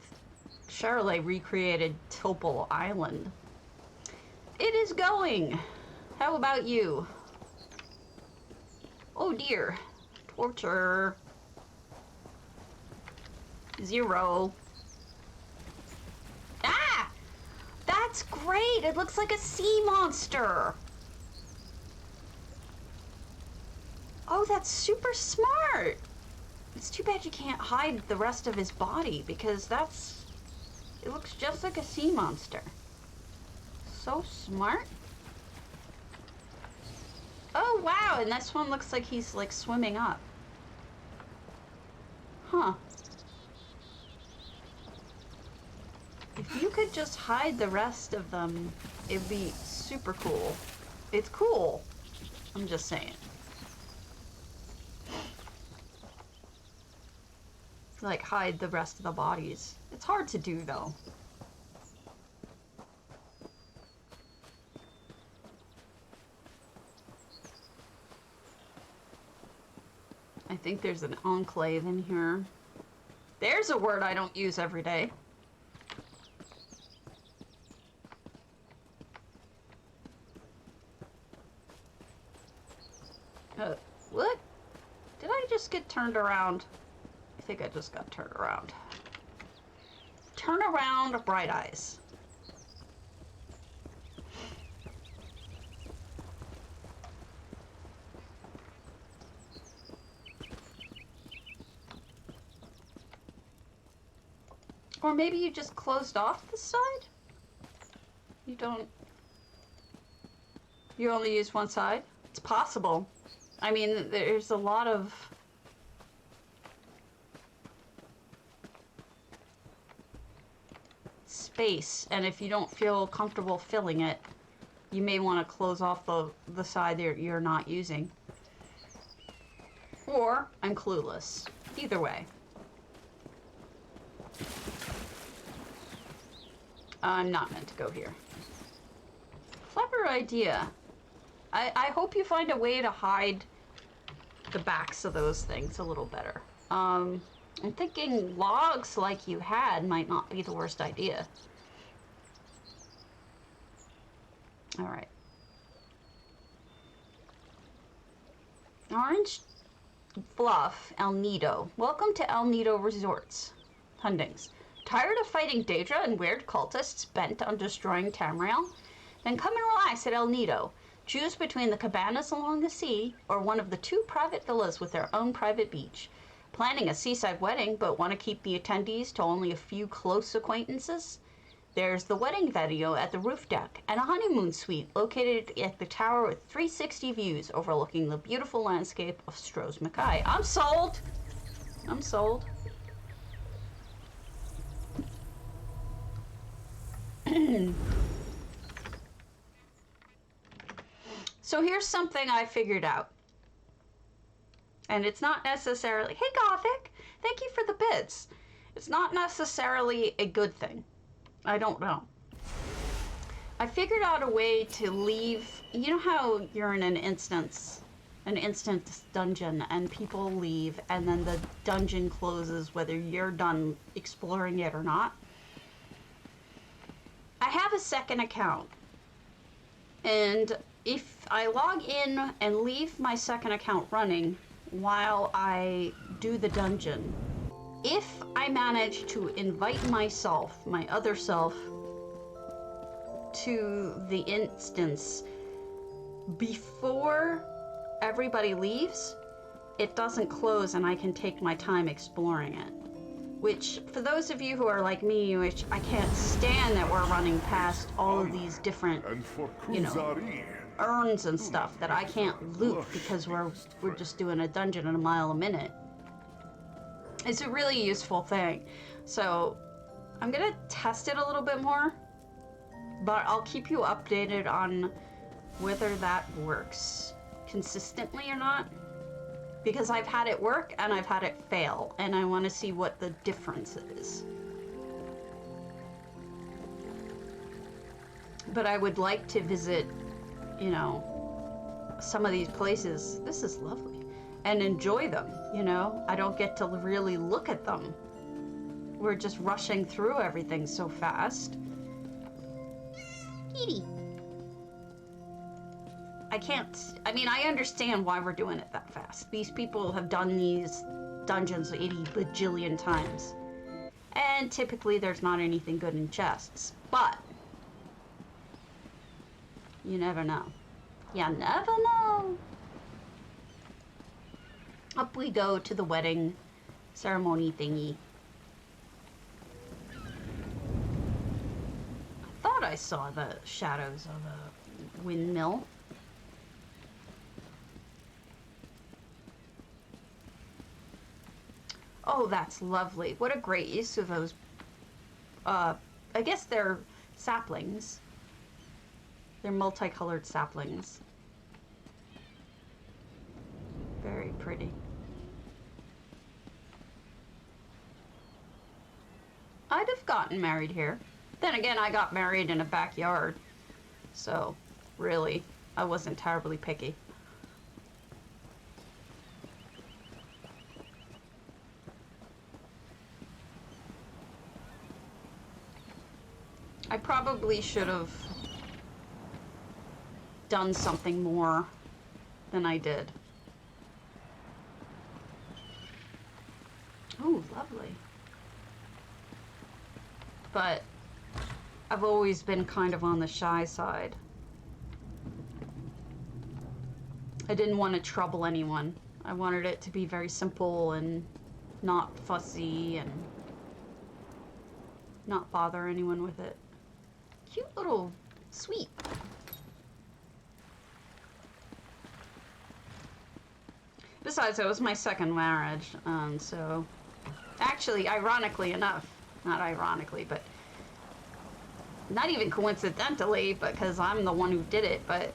Charlotte recreated Topol Island. It is going. How about you? Oh dear. Torture. 0. Ah! That's great! It looks like a sea monster! Oh, that's super smart! It's too bad you can't hide the rest of his body, because that's... It looks just like a sea monster. So smart. Oh, wow! And this one looks like he's, like, swimming up. Huh. If you could just hide the rest of them, it'd be super cool. It's cool. I'm just saying. Like, hide the rest of the bodies. It's hard to do, though. I think there's an enclave in here. There's a word I don't use every day. What? Did I just get turned around? I think I just got turned around. Turn around, Bright Eyes. Or maybe you just closed off the side? You don't... You only use one side? It's possible. I mean, there's a lot of... space, and if you don't feel comfortable filling it, you may want to close off the side that you're not using. Or, I'm clueless. Either way. I'm not meant to go here. Flapper idea. I hope you find a way to hide the backs of those things a little better. I'm thinking logs like you had might not be the worst idea. All right. Orangefluff, El Nido. Welcome to El Nido Resorts. Hundings. Tired of fighting Daedra and weird cultists bent on destroying Tamriel? Then come and relax at El Nido. Choose between the cabanas along the sea or one of the 2 private villas with their own private beach. Planning a seaside wedding but want to keep the attendees to only a few close acquaintances? There's the wedding venue at the roof deck and a honeymoon suite located at the tower with 360 views overlooking the beautiful landscape of Stros Mackay. I'm sold! I'm sold. So here's something I figured out. And it's not necessarily, hey Gothic, thank you for the bits. It's not necessarily a good thing. I don't know. I figured out a way to leave, you know how you're in an instance dungeon and people leave and then the dungeon closes whether you're done exploring it or not? I have a second account, and if I log in and leave my second account running while I do the dungeon, if I manage to invite myself, my other self, to the instance before everybody leaves, it doesn't close and I can take my time exploring it. Which, for those of you who are like me, which I can't stand that we're running past all of these different, you know, urns and stuff that I can't loot because we're just doing a dungeon at a mile a minute. It's a really useful thing. So I'm gonna test it a little bit more, but I'll keep you updated on whether that works consistently or not. Because I've had it work and I've had it fail, and I want to see what the difference is. But I would like to visit, you know, some of these places. This is lovely. And enjoy them, you know? I don't get to really look at them. We're just rushing through everything so fast. Kitty. I mean, I understand why we're doing it that fast. These people have done these dungeons 80 bajillion times. And typically there's not anything good in chests. But you never know. You never know. Up we go to the wedding ceremony thingy. I thought I saw the shadows of a windmill. Oh, that's lovely. What a great use of those. I guess they're saplings. They're multicolored saplings. Very pretty. I'd have gotten married here. Then again, I got married in a backyard. So, really, I wasn't terribly picky. I probably should have done something more than I did. Ooh, lovely. But I've always been kind of on the shy side. I didn't want to trouble anyone. I wanted it to be very simple and not fussy and not bother anyone with it. Cute little sweet. Besides, it was my second marriage, so actually, ironically enough, not ironically, but not even coincidentally, because I'm the one who did it, but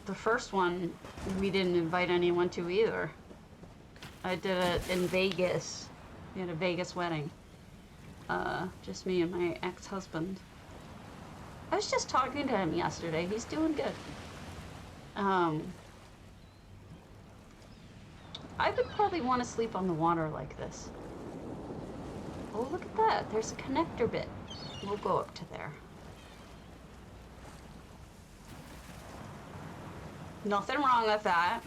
the first one we didn't invite anyone to either. I did it in Vegas. We had a Vegas wedding. Just me and my ex-husband. I was just talking to him yesterday. He's doing good. I would probably want to sleep on the water like this. Oh, look at that. There's a connector bit. We'll go up to there. Nothing wrong with that.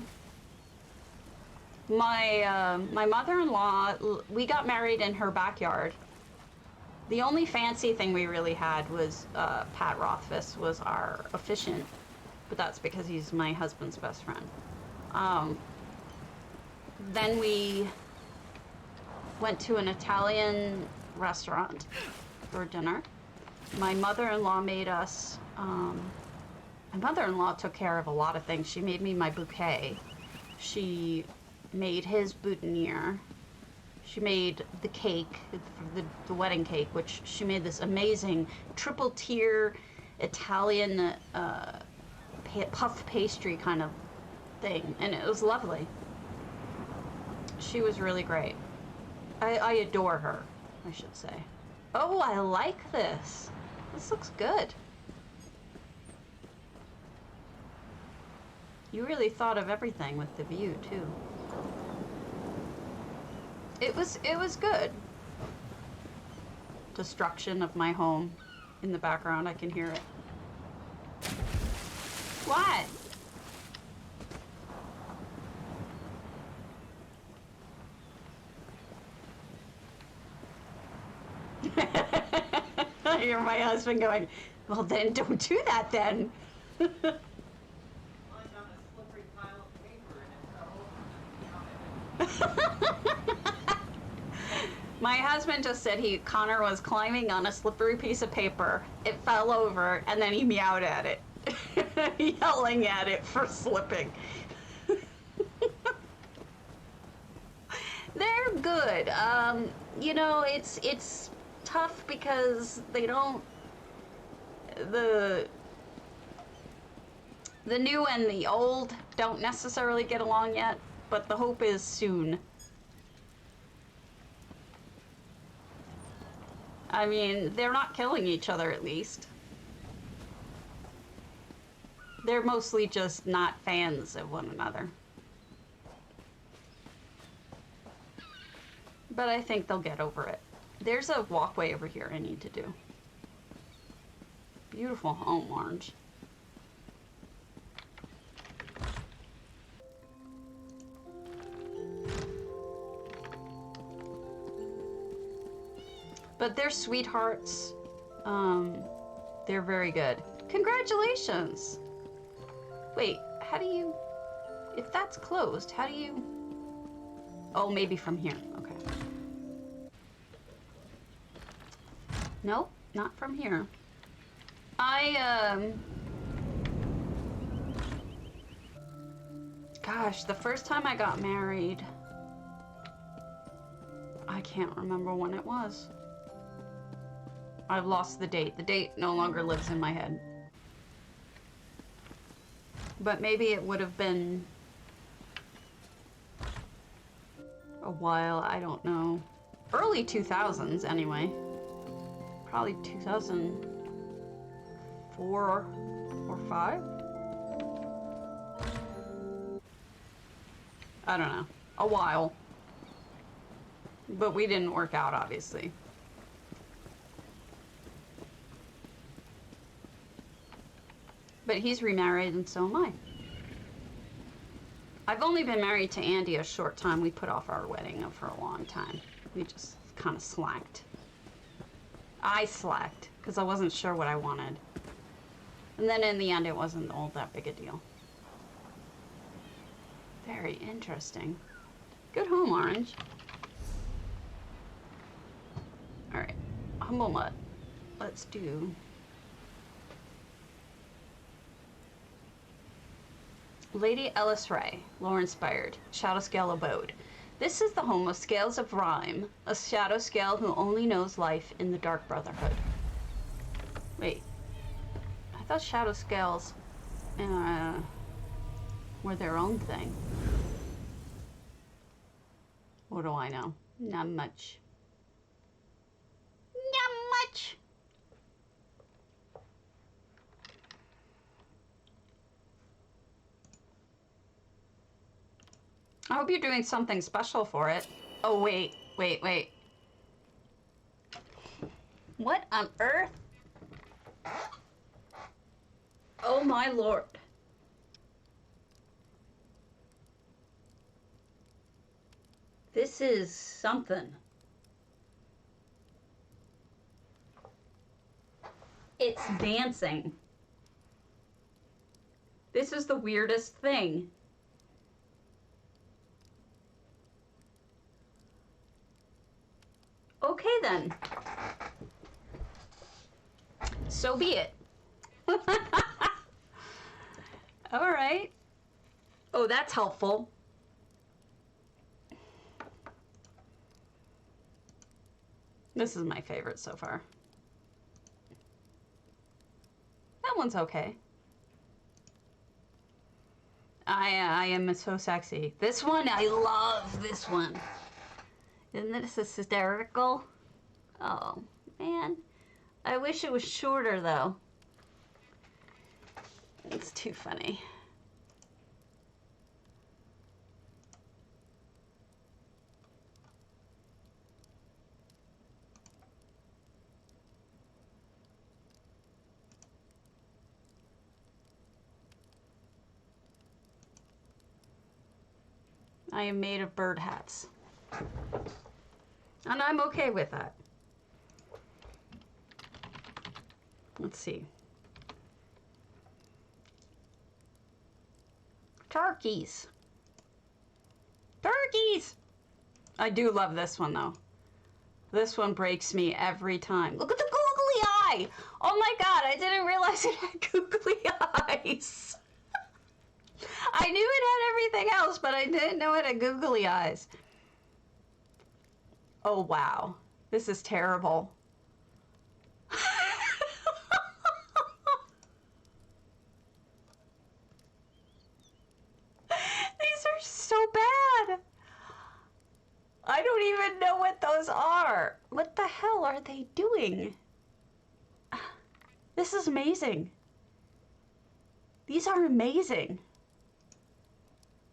My mother-in-law, we got married in her backyard. The only fancy thing we really had was Pat Rothfuss was our officiant, but that's because he's my husband's best friend. Then we went to an Italian restaurant for dinner. My mother-in-law made us, my mother-in-law took care of a lot of things. She made me my bouquet. She made his boutonniere. She made the cake, the wedding cake, which she made this amazing triple tier Italian puff pastry kind of thing, and it was lovely. She was really great. I adore her, I should say. Oh, I like this. This looks good. You really thought of everything with the view, too. It was good. Destruction of my home in the background, I can hear it. What? I hear my husband going, well then don't do that then. My husband just said Connor was climbing on a slippery piece of paper. It fell over and then he meowed at it, yelling at it for slipping. They're good. You know, it's tough because they don't, the new and the old don't necessarily get along yet, but the hope is soon. I mean, they're not killing each other, at least. They're mostly just not fans of one another. But I think they'll get over it. There's a walkway over here I need to do. Beautiful home, Orange. But they're sweethearts. They're very good. Congratulations! Wait, how do you... If that's closed, how do you... Oh, maybe from here. Okay. Nope, not from here. Gosh, the first time I got married... I can't remember when it was. I've lost the date. The date no longer lives in my head. But maybe it would have been a while, I don't know. Early 2000s, anyway. Probably 2004 or 5? I don't know. A while. But we didn't work out, obviously. But he's remarried and so am I. I've only been married to Andy a short time. We put off our wedding for a long time. We just kind of slacked. I slacked because I wasn't sure what I wanted. And then in the end, it wasn't all that big a deal. Very interesting. Good home, Orange. All right, humblemud. Let's do... Lady Ellis Ray, lore-inspired, Shadowscale Abode. This is the home of Scales of Rhyme, a shadow scale who only knows life in the Dark Brotherhood. Wait, I thought shadow scales were their own thing. What do I know? Not much. Not much. I hope you're doing something special for it. Oh, wait. What on earth? Oh my lord. This is something. It's dancing. This is the weirdest thing. Okay then. So be it. All right. Oh, that's helpful. This is my favorite so far. That one's okay. I am so sexy. This one, I love this one. Isn't this hysterical? Oh, man. I wish it was shorter, though. It's too funny. I am made of bird hats. And I'm okay with that. Let's see. Turkeys. Turkeys! I do love this one, though. This one breaks me every time. Look at the googly eye! Oh my god, I didn't realize it had googly eyes. I knew it had everything else, but I didn't know it had googly eyes. Oh, wow. This is terrible. These are so bad. I don't even know what those are. What the hell are they doing? This is amazing. These are amazing.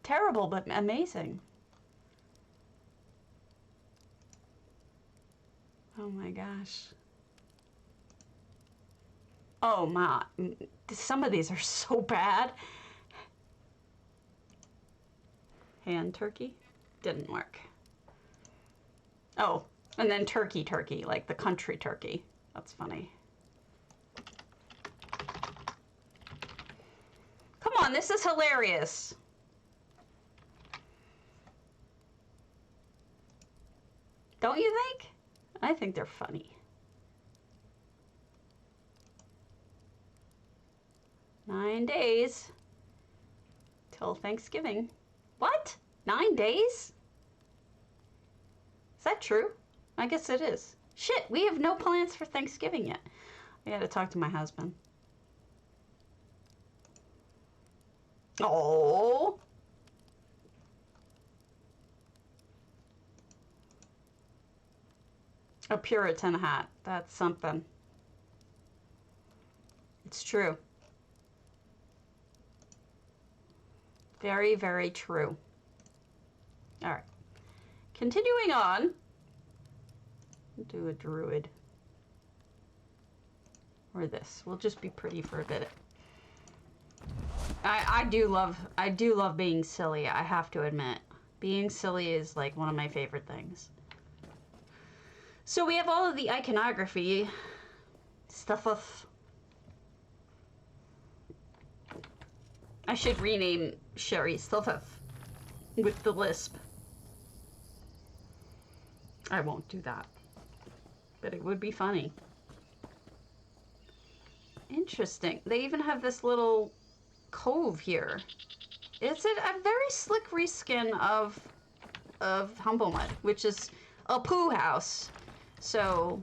Terrible, but amazing. Oh my gosh. Oh my, some of these are so bad. Hand turkey? Didn't work. Oh, and then turkey, like the country turkey. That's funny. Come on, this is hilarious. Don't you think? I think they're funny. "9 days till Thanksgiving." What? 9 days? Is that true? I guess it is. Shit, we have no plans for Thanksgiving yet. I gotta talk to my husband. Oh. A Puritan hat. That's something. It's true. Very, very true. All right. Continuing on. We'll do a druid. Or this. We'll just be pretty for a bit. I do love being silly, I have to admit. Being silly is like one of my favorite things. So we have all of the iconography stuff of... I should rename Sherry stuff of with the lisp. I won't do that, but it would be funny. Interesting. They even have this little cove here. It's a very slick reskin of humblemud, which is a poo house. So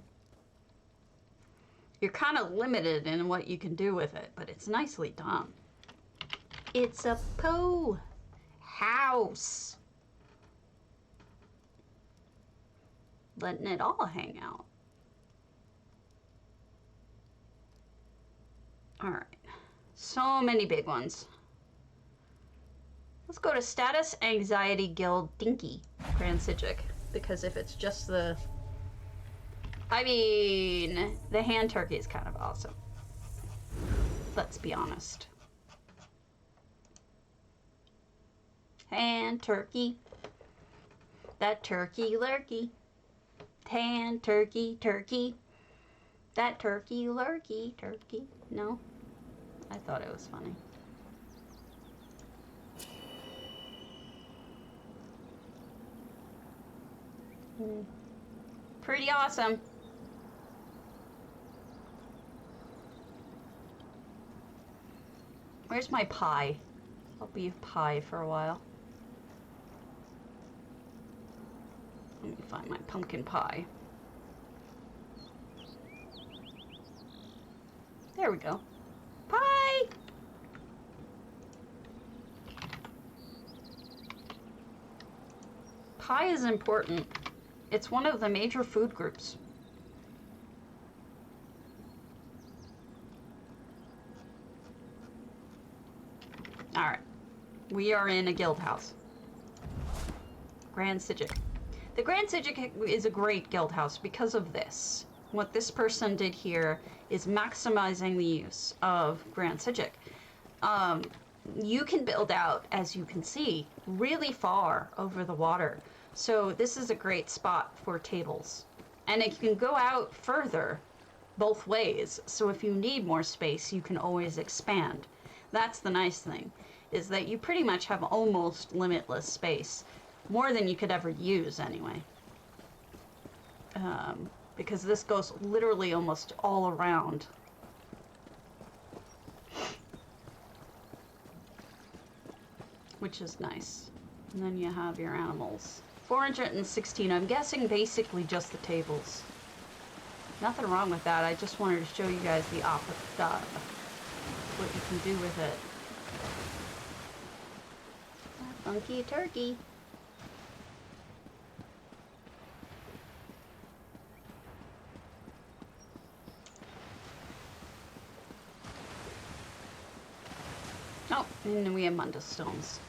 you're kind of limited in what you can do with it, but it's nicely done. It's a poo house. Letting it all hang out. All right. So many big ones. Let's go to Status Anxiety Guild Dinkie, Grand Psijic. Because if it's just the... I mean, the hand turkey is kind of awesome. Let's be honest. Hand turkey. That turkey lurkey. Hand turkey, turkey. That turkey lurkey, turkey. No? I thought it was funny. Pretty awesome. Where's my pie? I'll be pie for a while. Let me find my pumpkin pie. There we go. Pie! Pie is important. It's one of the major food groups. Alright. We are in a guild house. Grand Psijic. The Grand Psijic is a great guild house because of this. What this person did here is maximizing the use of Grand Psijic. You can build out, as you can see, really far over the water. So this is a great spot for tables. And it can go out further both ways. So if you need more space, you can always expand. That's the nice thing, is that you pretty much have almost limitless space. More than you could ever use anyway. Because this goes literally almost all around. Which is nice. And then you have your animals. 416, I'm guessing basically just the tables. Nothing wrong with that, I just wanted to show you guys the what you can do with it. Funky turkey. Oh, and then we have Mundus stones.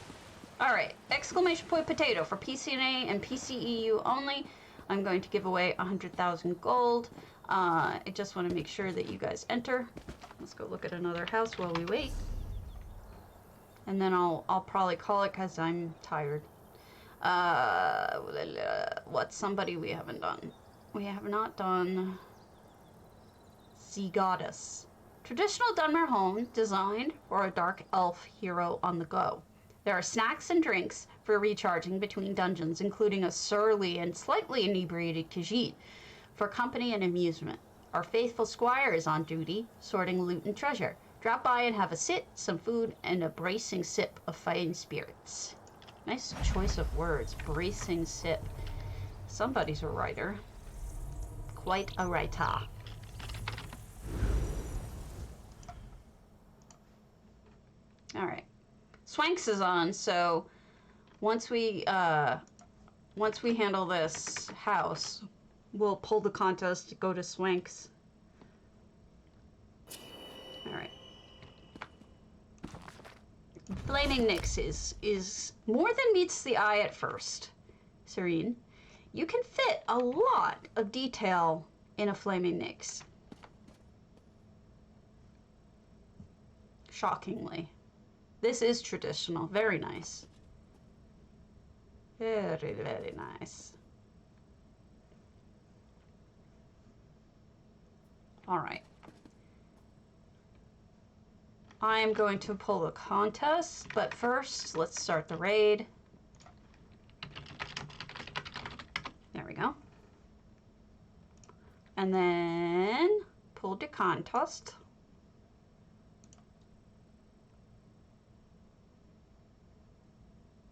Alright, exclamation point potato for PCNA and PCEU only. I'm going to give away 100,000 gold. I just want to make sure that you guys enter. Let's go look at another house while we wait. And then I'll probably call it because I'm tired. What's somebody we haven't done? We have not done zeegoddess. Traditional Dunmer home designed for a dark elf hero on the go. There are snacks and drinks for recharging between dungeons, including a surly and slightly inebriated Khajiit for company and amusement. Our faithful squire is on duty, sorting loot and treasure. Drop by and have a sit, some food, and a bracing sip of fine spirits. Nice choice of words, bracing sip. Somebody's a writer. Quite a writer. All right. Swanks is on, so once we handle this house, we'll pull the contest to go to Swanks. All right. Flaming Nyx is more than meets the eye at first. Serene, you can fit a lot of detail in a Flaming Nyx. Shockingly. This is traditional. Very nice. Very, very nice. All right. I am going to pull the contest, but first, let's start the raid. There we go. And then pull the contest.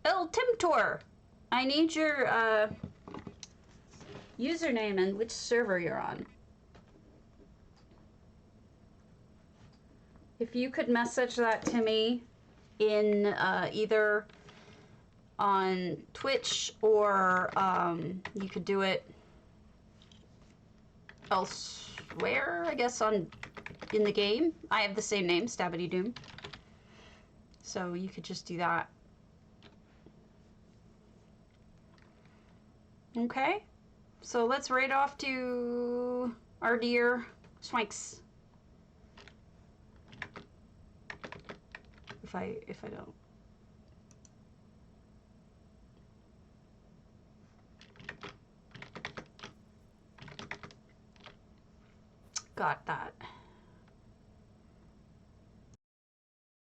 El Timtor, I need your username and which server you're on. If you could message that to me in either on Twitch or you could do it elsewhere, I guess, in the game. I have the same name, Stabbity Doom. So you could just do that. Okay, so let's raid off to our dear Swanks. If I don't. Got that.